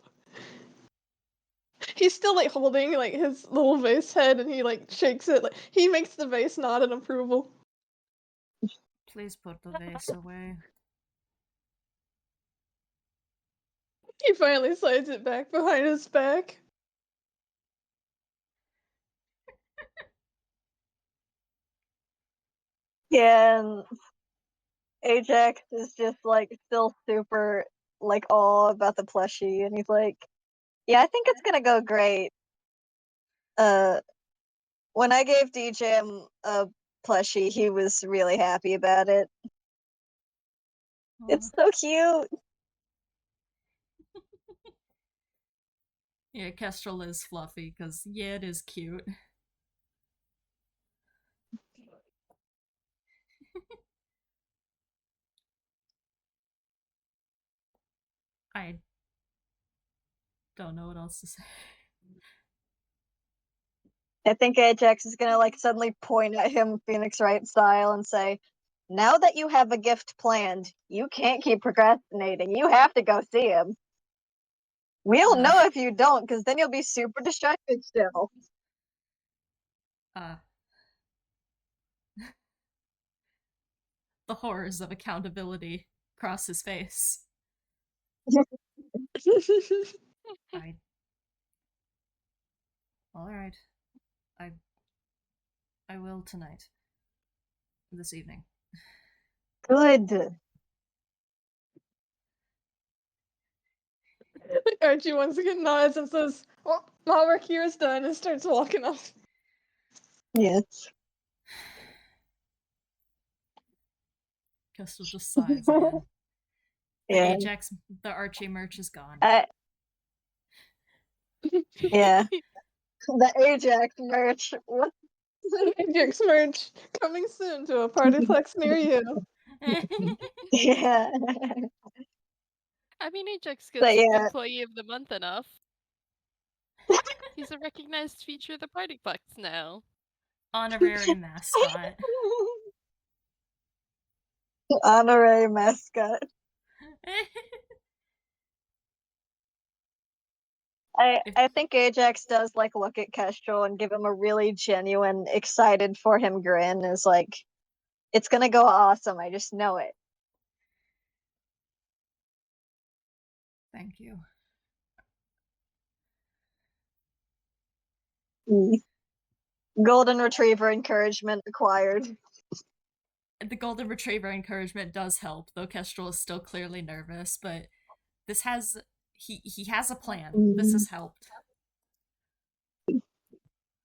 He's still like holding like his little vase head, and he like shakes it. Like he makes the vase nod in approval. Please put the vase away. He finally slides it back behind his back. Yeah, and Ajax is just like still super like awe about the plushie, and he's like, "Yeah, I think it's gonna go great." When I gave DJ a plushie, he was really happy about it. It's so cute. Yeah, Kestrel is fluffy, because, yeah, it is cute. I don't know what else to say. I think Ajax is gonna like suddenly point at him Phoenix Wright style and say, "Now that you have a gift planned, you can't keep procrastinating. You have to go see him. We'll know if you don't, because then you'll be super distracted still." Uh, the horrors of accountability cross his face. I. Alright. I. I will tonight. This evening. Good. Archie once again nods and says, "Well, my work here is done," and starts walking off. Yes. Kestrel just sighs again. The Yeah. Ajax, the Archie merch is gone. Yeah. The Ajax merch. What? Ajax merch coming soon to a partyplex near you. Yeah. I mean, Ajax But gets yeah. Employee of the Month enough. He's a recognized feature of the Partyplex now. Honorary mascot. Honorary mascot. I think Ajax does like look at Kestrel and give him a really genuine, excited for him grin. Is like, it's gonna go awesome. I just know it. Thank you. Golden Retriever encouragement acquired. The Golden Retriever encouragement does help, though Kestrel is still clearly nervous, but this has he has a plan. This has helped.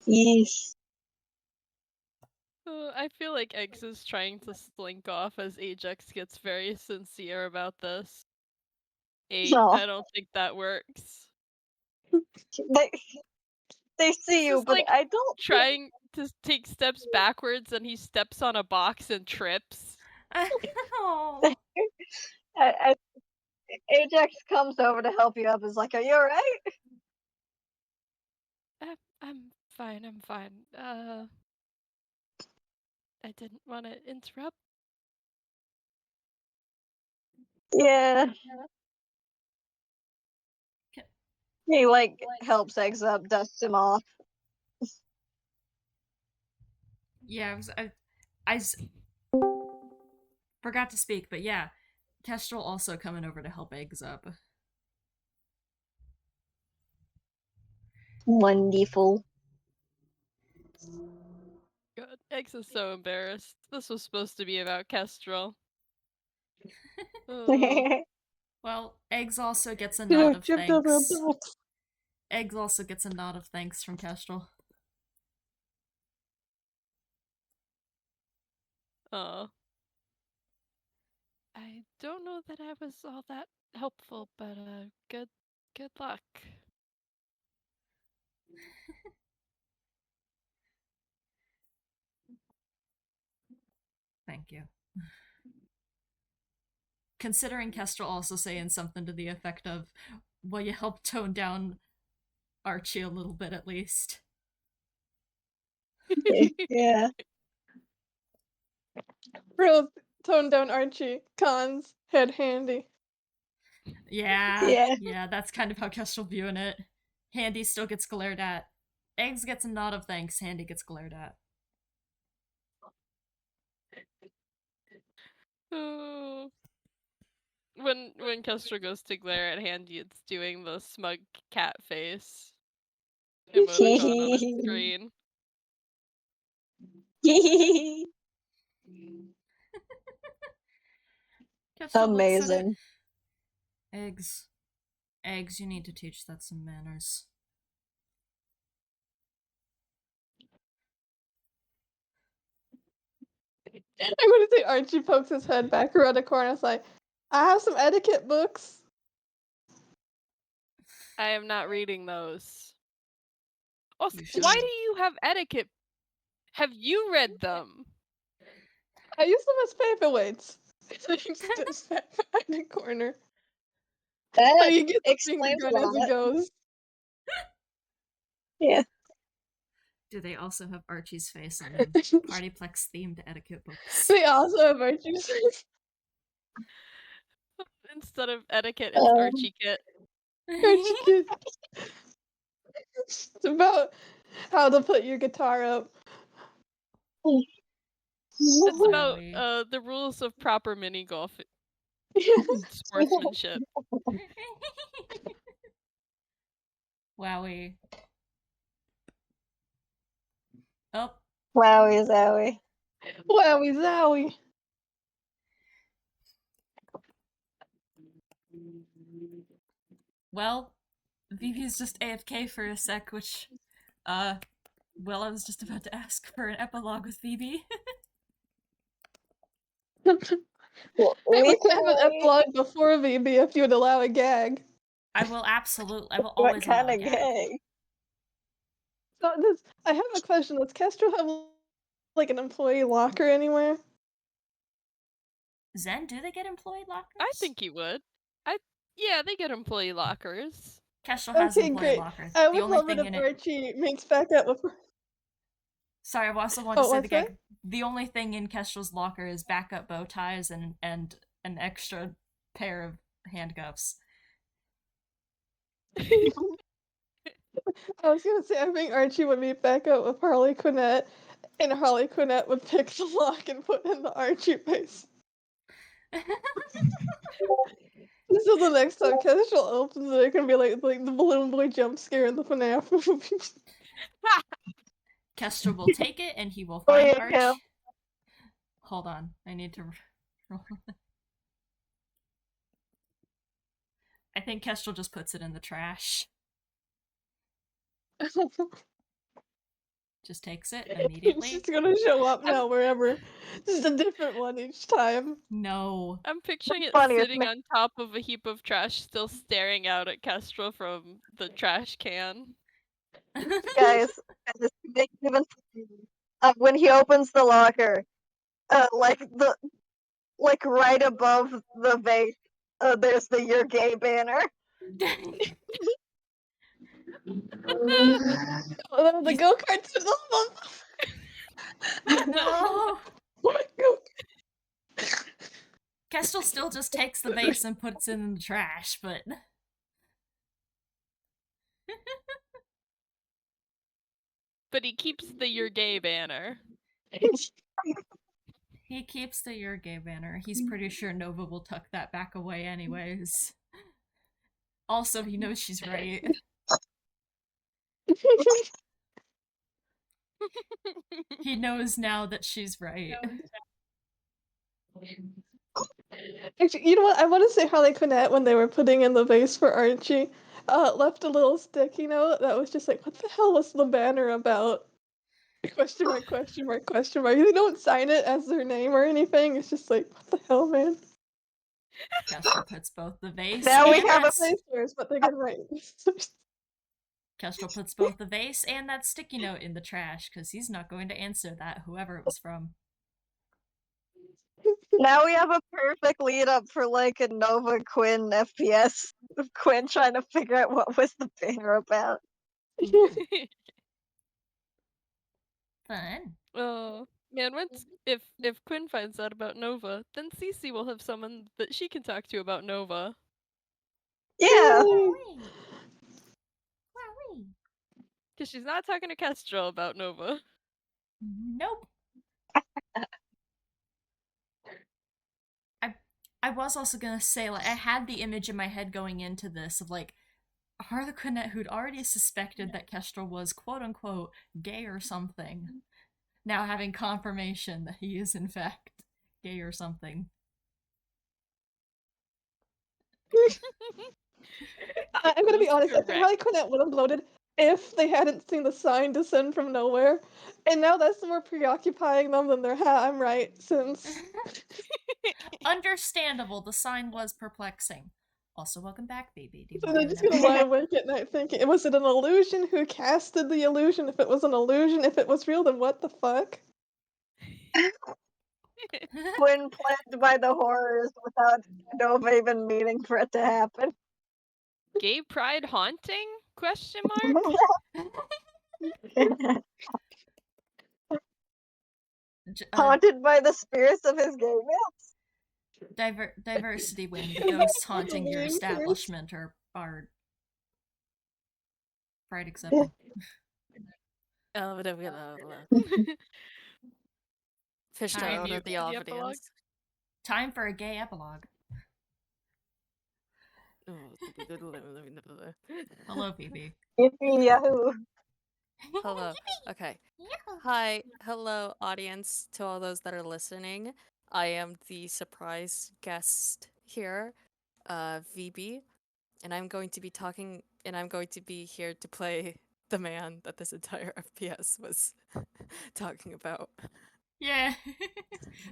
Yes. I feel like Eggs is trying to slink off as Ajax gets very sincere about this. No. I don't think that works. They see you, He's but like I don't. trying to take steps backwards and he steps on a box and trips. Oh. I, Ajax comes over to help you up. Is like, "Are you alright?" I'm fine, I'm fine. I didn't want to interrupt. Yeah. K- He like helps Eggs up, dusts him off. Yeah, forgot to speak, but yeah, Kestrel also coming over to help Eggs up. Wonderful. God, Eggs is so embarrassed. This was supposed to be about Kestrel. Oh. Well, Eggs also gets a nod of Tripped over a thanks. box. Eggs also gets a nod of thanks from Kestrel. I don't know that I was all that helpful, but good luck. Thank you. Considering Kestrel also saying something to the effect of, well, you helped tone down Archie a little bit at least. Yeah. Real toned down Archie. Cons. Head handy. Yeah, that's kind of how Kestrel viewing it. Handy still gets glared at. Eggs gets a nod of thanks, Handy gets glared at. Oh. When Kestrel goes to glare at Handy, it's doing the smug cat face emoticon on its screen. Kestrel looks at it. Amazing. Eggs, you need to teach that some manners. I'm gonna say Archie pokes his head back around the corner. It's like, I have some etiquette books. I am not reading those. Also, You why should. do you have etiquette? Have you read them? I use them as paperweights. So you just back behind the corner. So That you get the finger explains a gun as it lot. goes. Yeah. Do they also have Archie's face on them? Partyplex themed etiquette books. They also have Archie's face. Instead of etiquette, it's Um, Archie kit. Archie kid. It's about how to put your guitar up. It's about Wowie. the rules of proper mini golf Yes. sportsmanship. Wowie. Oh, Wowie zowie. Wowie zowie. well, Vivi's just AFK for a sec, which, well, I was just about to ask for an epilogue with Vivi. We could can have an wait. epilogue before VB if you would allow a gag. I will What always kind allow a of gag. gag? So I have a question. Does Kestrel have like an employee locker anywhere? Zen, do they get employee lockers? I think you would. Yeah, they get employee lockers. Kestrel has an Okay, employee great. locker. I The would only love it thing if in it. Archie makes back up with. Sorry, I also wanted to Oh, say the what's that? gag. The only thing in Kestrel's locker is backup bow ties and an extra pair of handcuffs. I was gonna say I think Archie would meet back up with Harley Quinnet, and Harley Quinnet would pick the lock and put in the Archie face. This is the next time Kestrel opens it. It can be like the balloon boy jump scare in the FNAF movies. Kestrel will take it and he will Oh, find yeah, Arch. yeah. Hold on, I need to roll. I think Kestrel just puts it in the trash. Just takes it immediately. She's gonna show up now wherever. Just a different one each time. No. I'm picturing it Funniest sitting on top of a heap of trash, still staring out at Kestrel from the trash can. Guys, they even when he opens the locker, like right above the vase, there's the "You're Gay" banner. Oh, the go karts. No. Go. Kestrel still just takes the vase and puts it in the trash, but But he keeps the "You're Gay" banner. he keeps the "You're Gay" banner. He's pretty sure Nova will tuck that back away anyways. Also, he knows she's right. He knows now that she's right. Actually, you know what? I want to say Harley Quinnet, when they were putting in the vase for Archie, left a little sticky note that was just like, what the hell was the banner about? Question mark, question mark, question mark. They don't sign it as their name or anything. It's just like, what the hell, man? Kestrel puts both the vase Now we and have a that's... Placers, but they can write. Kestrel puts both the vase and that sticky note in the trash, because he's not going to answer that, whoever it was from. Now we have a perfect lead up for like a Nova Quinn FPS of Quinn trying to figure out what was the banner about. Fun. Oh man, if Quinn finds out about Nova, then Cece will have someone that she can talk to about Nova. Yeah. Wowee. Wowee. Because she's not talking to Kestrel about Nova. Nope. I was also gonna say, like, I had the image in my head going into this of, like, Harley Quinnet, who'd already suspected that Kestrel was quote-unquote gay or something, now having confirmation that he is in fact gay or something. I'm gonna be honest. I think Correct. Harley Quinnet would have bloated if they hadn't seen the sign descend from nowhere. And now that's more preoccupying them than their hat. I'm right, since Understandable, the sign was perplexing. Also, welcome back, baby. Do you so want they're to just know? gonna lie awake at night thinking, was it an illusion? Who casted the illusion? If it was an illusion, if it was real, then what the fuck? When plagued by the horrors without Nova even meaning for it to happen. Gay pride haunting? Question mark? Haunted by the spirits of his gay Diversity win. The Is that ghosts like a haunting your meme curse? establishment are pride accepting. Fish Time- out of the the audience. Time for a gay epilogue. Hello, Phoebe. Yippee Yahoo! Hello. Okay. Hi. Hello, audience, to all those that are listening. I am the surprise guest here, VB, and I'm going to be talking, and I'm going to be here to play the man that this entire FPS was talking about. Yeah.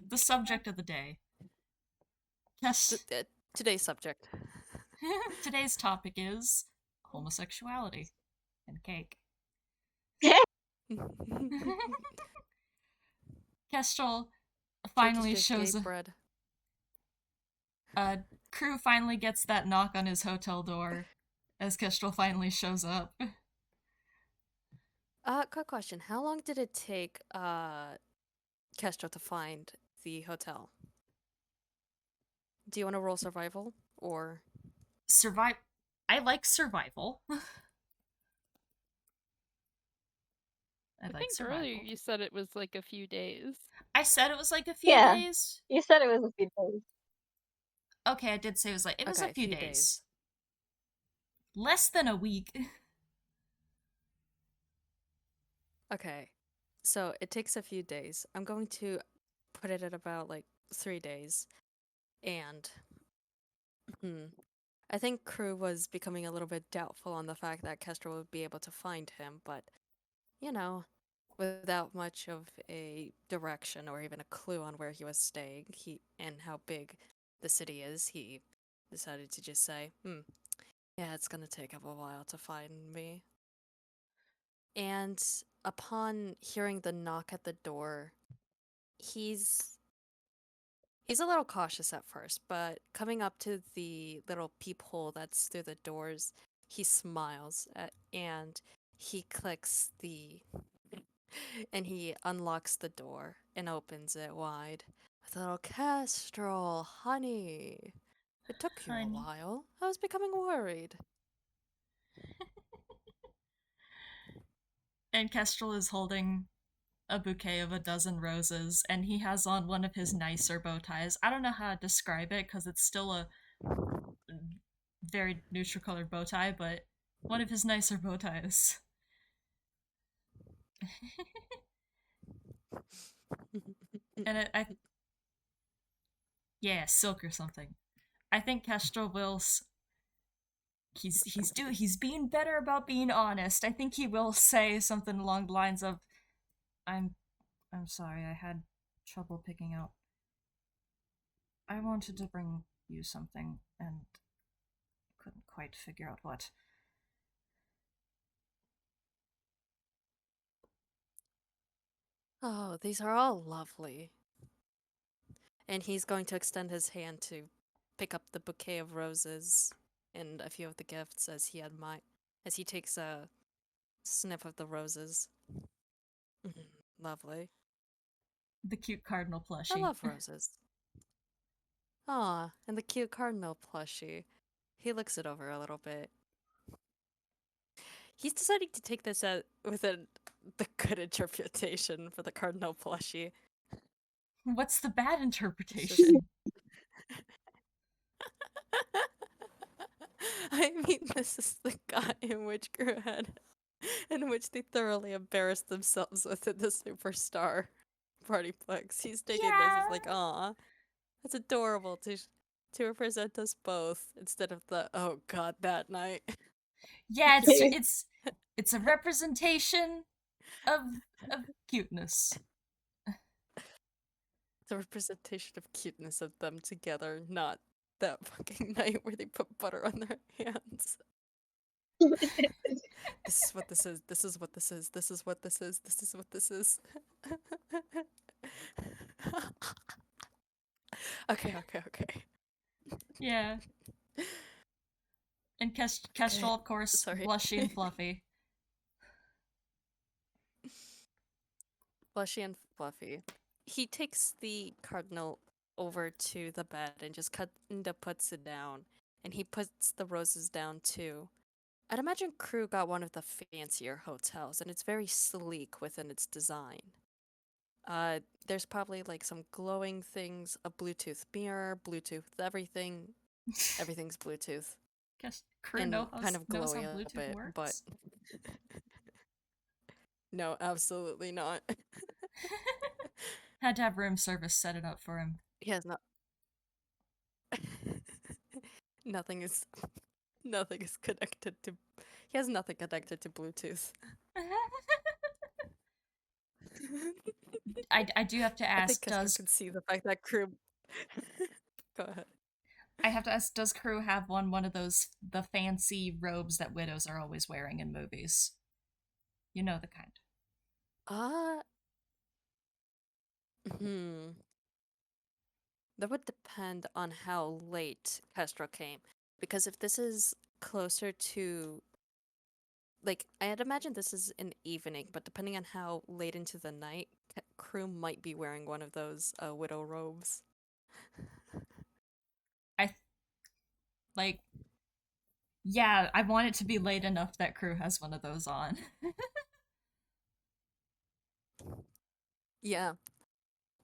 The subject of the day. Yes. Today's subject. Today's topic is homosexuality and cake. Kestrel finally shows up. Bread. Crew finally gets that knock on his hotel door as Kestrel finally shows up. Quick question. How long did it take Kestrel to find the hotel? Do you want to roll survival or I like survival. I think earlier you said it was like a few days. I said it was like a few Yeah. days. You said it was a few days. Okay, I did say it was a few days. days. Less than a week. Okay, so it takes a few days. I'm going to put it at about like 3 days. And I think Crew was becoming a little bit doubtful on the fact that Kestrel would be able to find him, but you know, without much of a direction or even a clue on where he was staying, and how big the city is, he decided to just say, yeah, it's gonna take him a while to find me. And upon hearing the knock at the door, he's a little cautious at first, but coming up to the little peephole that's through the doors, he smiles and he clicks and he unlocks the door and opens it wide. With a little Kestrel, honey. It took you a Honey. while. I was becoming worried. And Kestrel is holding a bouquet of a dozen roses, and he has on one of his nicer bow ties. I don't know how to describe it because it's still a very neutral colored bow tie, but one of his nicer bow ties. And yeah, silk or something. I think Kestrel will. He's being better about being honest. I think he will say something along the lines of, I'm sorry, I had trouble picking out. I wanted to bring you something and couldn't quite figure out what. Oh, these are all lovely. And he's going to extend his hand to pick up the bouquet of roses and a few of the gifts as he takes a sniff of the roses. Lovely. The cute cardinal plushie. I love roses. Aw, and the cute cardinal plushie. He looks it over a little bit. He's deciding to take this with the good interpretation for the cardinal plushie. What's the bad interpretation? I mean, this is the guy in which in which they thoroughly embarrassed themselves within the Superstar Partyplex. He's taking this as like, aw, that's adorable to represent us both instead of the oh god that night. Yeah, It's a representation of cuteness. The representation of cuteness of them together, not that fucking night where they put butter on their hands. This is what this is. This is what this is. This is what this is. This is what this is. Okay. Yeah. And Kestrel, of course, Sorry. blushy and fluffy. Blushy and fluffy. He takes the cardinal over to the bed and just kinda puts it down. And he puts the roses down too. I'd imagine Crew got one of the fancier hotels, and it's very sleek within its design. There's probably like some glowing things, a Bluetooth mirror, Bluetooth everything. Everything's Bluetooth. Crew And knows kind of how glowy a Bluetooth bit, works. but no, absolutely not. Had to have room service set it up for him. He has not. nothing is connected to. He has nothing connected to Bluetooth. I do have to I think ask, Kestrel can see the fact that Crew. Go ahead. I have to ask, does Crew have one of those the fancy robes that widows are always wearing in movies? You know the kind. Hmm. That would depend on how late Kestrel came. Because if this is closer to like I'd imagine this is an evening, but depending on how late into the night, Crew might be wearing one of those widow robes. I like yeah, I want it to be late enough that Crew has one of those on. Yeah.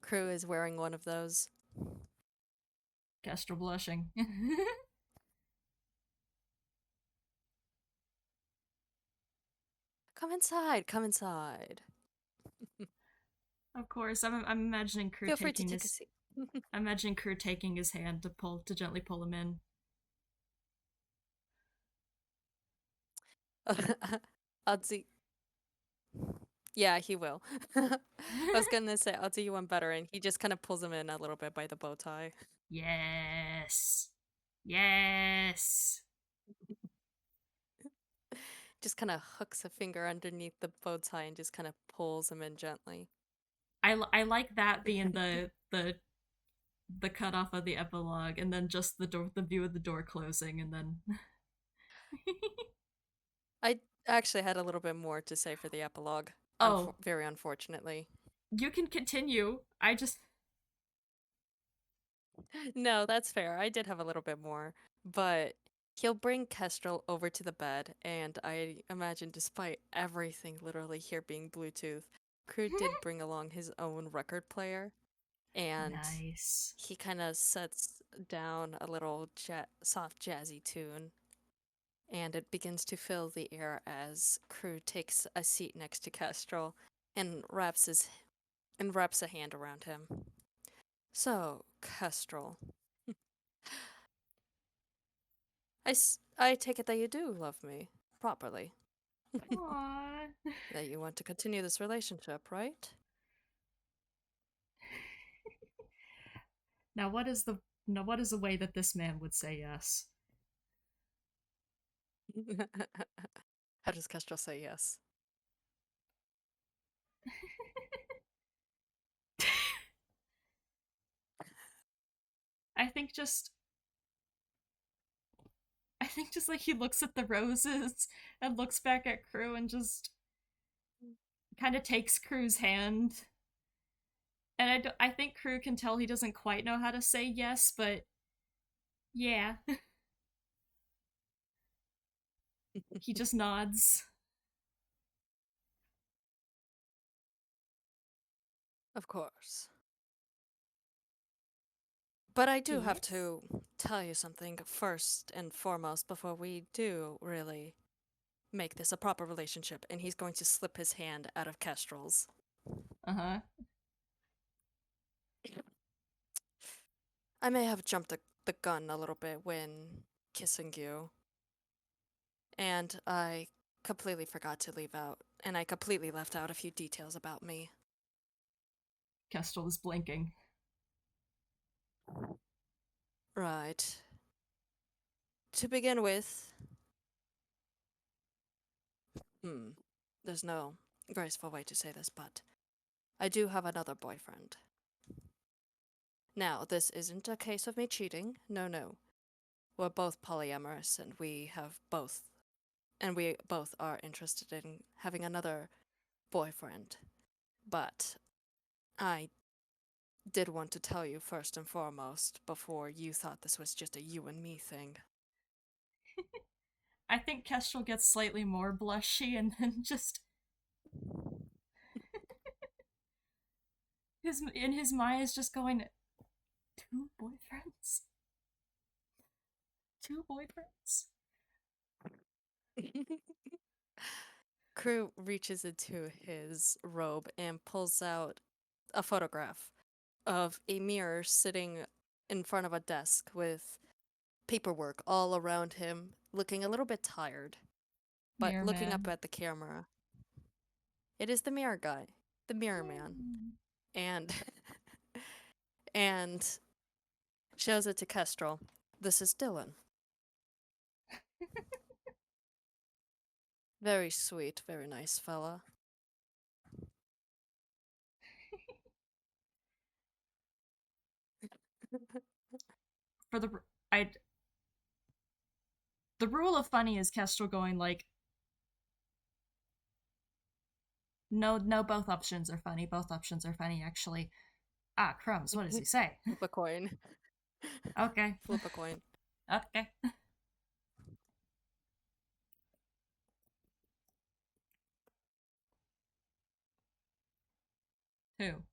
Crew is wearing one of those. Kestrel blushing. Come inside, come inside. Of course, I'm imagining Crew Feel free to taking take a his seat. I'm imagining Crew taking his hand to gently pull him in. I'll do. Yeah, he will. I was gonna say I'll do you one better, and he just kind of pulls him in a little bit by the bow tie. Yes. Yes. Just kind of hooks a finger underneath the bow tie and just kind of pulls him in gently. I like that being the cutoff of the epilogue, and then just the view of the door closing, and then I actually had a little bit more to say for the epilogue. oh, Very unfortunately. you can continue. I just No, that's fair. I did have a little bit more, but he'll bring Kestrel over to the bed, and I imagine despite everything literally here being Bluetooth, Crew did bring along his own record player, and nice. he kind of sets down a little soft jazzy tune, and it begins to fill the air as Crew takes a seat next to Kestrel and wraps a hand around him. So, Kestrel, I take it that you do love me properly. Aww. That you want to continue this relationship, right? Now what is the way that this man would say yes? How does Kestrel say yes? I think just like he looks at the roses and looks back at Crew and just kind of takes Crew's hand. And I think Crew can tell he doesn't quite know how to say yes, but yeah. He just nods. Of course. But I do have Yes? to tell you something first and foremost before we do really make this a proper relationship, and he's going to slip his hand out of Kestrel's. Uh-huh. I may have jumped the gun a little bit when kissing you. And I completely forgot to leave out, and I completely left out a few details about me. Kestrel is blinking. Right. To begin with, there's no graceful way to say this, but I do have another boyfriend. Now, this isn't a case of me cheating. No, no. We're both polyamorous, and we both are interested in having another boyfriend. But I did want to tell you first and foremost before you thought this was just a you and me thing. I think Kestrel gets slightly more blushy and then just his mind is just going, two boyfriends? Two boyfriends? Crew reaches into his robe and pulls out a photograph of a mirror sitting in front of a desk with paperwork all around him, looking a little bit tired, but Mirror looking man. up at the camera. It is the mirror guy, the mirror man, and and shows it to Kestrel. This is Dylan. Very sweet, very nice fella. For the rule of funny is Kestrel going like, no, no, both options are funny. Both options are funny, actually. Ah, crumbs. What does he say? Flip a coin. Okay. Flip a coin. Okay. Two.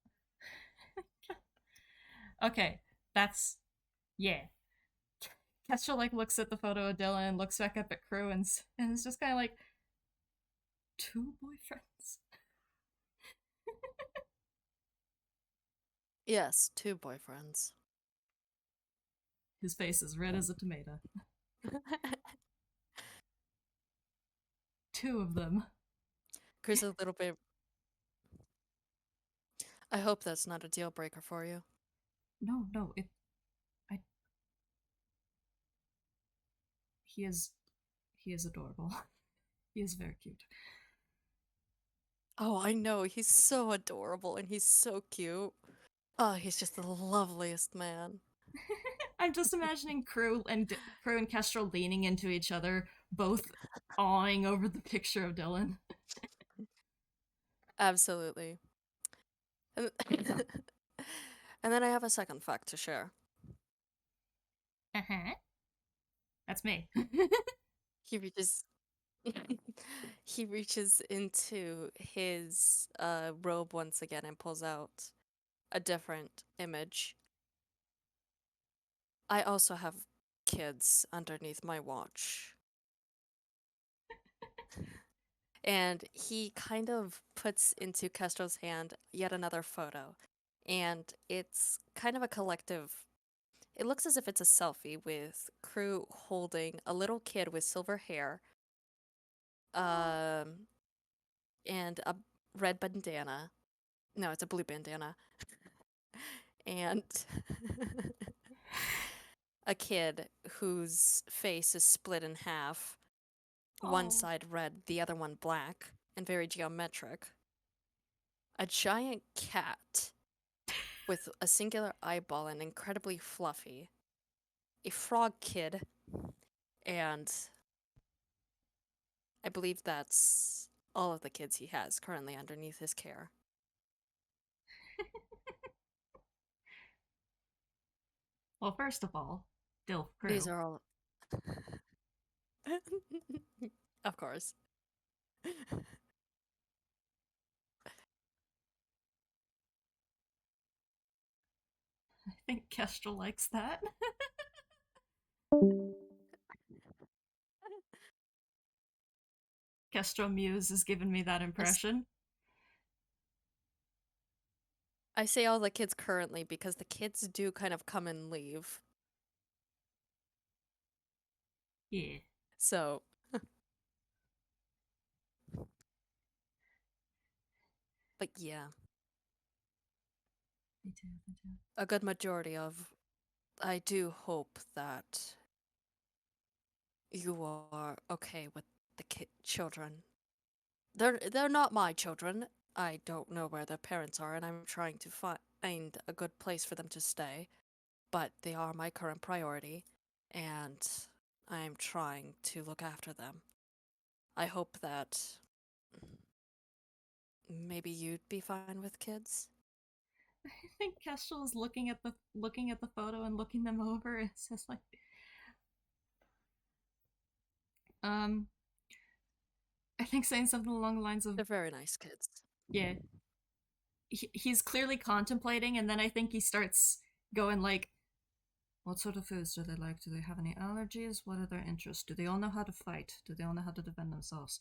Okay, that's yeah. Kestrel like looks at the photo of Dylan, looks back up at Crew, and is just kind of like, two boyfriends. Yes, two boyfriends. His face is red as a tomato. Two of them. Chris, a little bit. I hope that's not a deal breaker for you. No, no, I. He is adorable. He is very cute. Oh, I know. He's so adorable and he's so cute. Oh, he's just the loveliest man. I'm just imagining Crew and Kestrel leaning into each other, both awing over the picture of Dylan. Absolutely. And, and then I have a second fact to share. Uh-huh. That's me. He reaches he reaches into his robe once again and pulls out a different image. I also have kids underneath my watch. And he kind of puts into Kestrel's hand yet another photo. And it's kind of a collective. It looks as if it's a selfie with Crew holding a little kid with silver hair, and a red bandana. No, it's a blue bandana. And a kid whose face is split in half. One Oh. side red, the other one black, and very geometric. A giant cat with a singular eyeball and incredibly fluffy. A frog kid, and I believe that's all of the kids he has currently underneath his care. Well, first of all, Dilf Crew. These are all. Of course. I think Kestrel likes that. Kestrel Muse has given me that impression. I say all the kids currently because the kids do kind of come and leave. Yeah. So But yeah, Me too, me too. a good majority of. I do hope that you are okay with the children. They're not my children. I don't know where their parents are, and I'm trying to find a good place for them to stay. But they are my current priority, and I'm trying to look after them. I hope that maybe you'd be fine with kids. I think Kestrel is looking at the photo and looking them over. It says like, um, I think saying something along the lines of, They're very nice kids. yeah, he's clearly contemplating, and then I think he starts going like, what sort of foods do they like? Do they have any allergies? What are their interests? Do they all know how to fight? Do they all know how to defend themselves?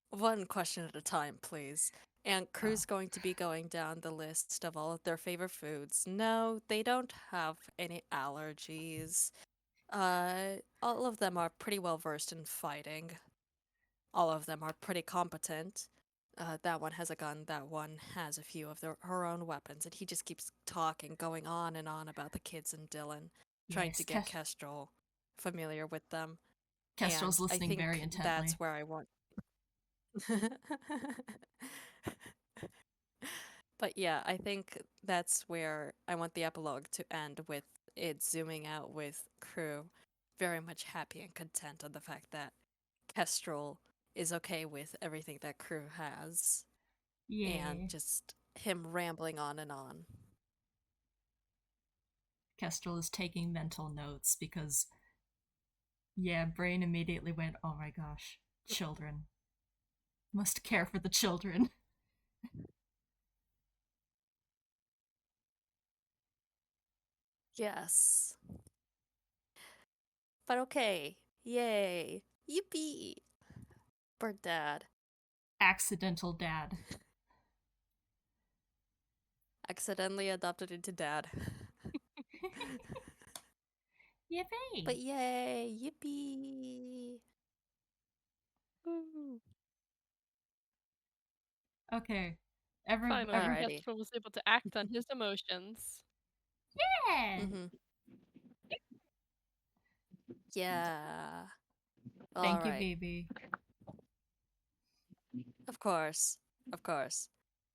One question at a time, please. And Crew's going to be going down the list of all of their favorite foods. No, they don't have any allergies. All of them are pretty well versed in fighting. All of them are pretty competent. That one has a gun, that one has a few of her own weapons, and he just keeps talking, going on and on about the kids and Dylan, trying to Yes, get Kestrel familiar with them. Kestrel's And I listening very think that's intently. where I want. But yeah, I think that's where I want the epilogue to end, with it zooming out with Crew very much happy and content on the fact that Kestrel is okay with everything that Crew has, and Yeah. just him rambling on and on. Kestrel is taking mental notes because, yeah, brain immediately went, oh my gosh, children. Must care for the children. Yes. But okay. Yay. Yippee. Bird dad. Accidental dad. Accidentally adopted into dad. Yippee! But yay. Yippee. Woo. Okay. Finally, Alrighty. Kestrel was able to act on his emotions. Yeah! Mm-hmm. Yeah. Thank you, Alright. baby. Of course. Of course.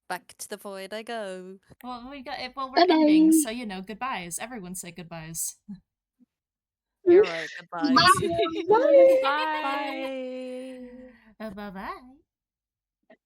Back to the void I go. Well, we're Bye-bye. ending, so goodbyes. Everyone say goodbyes. You're right. Goodbyes. Bye. Bye. Bye. Bye bye.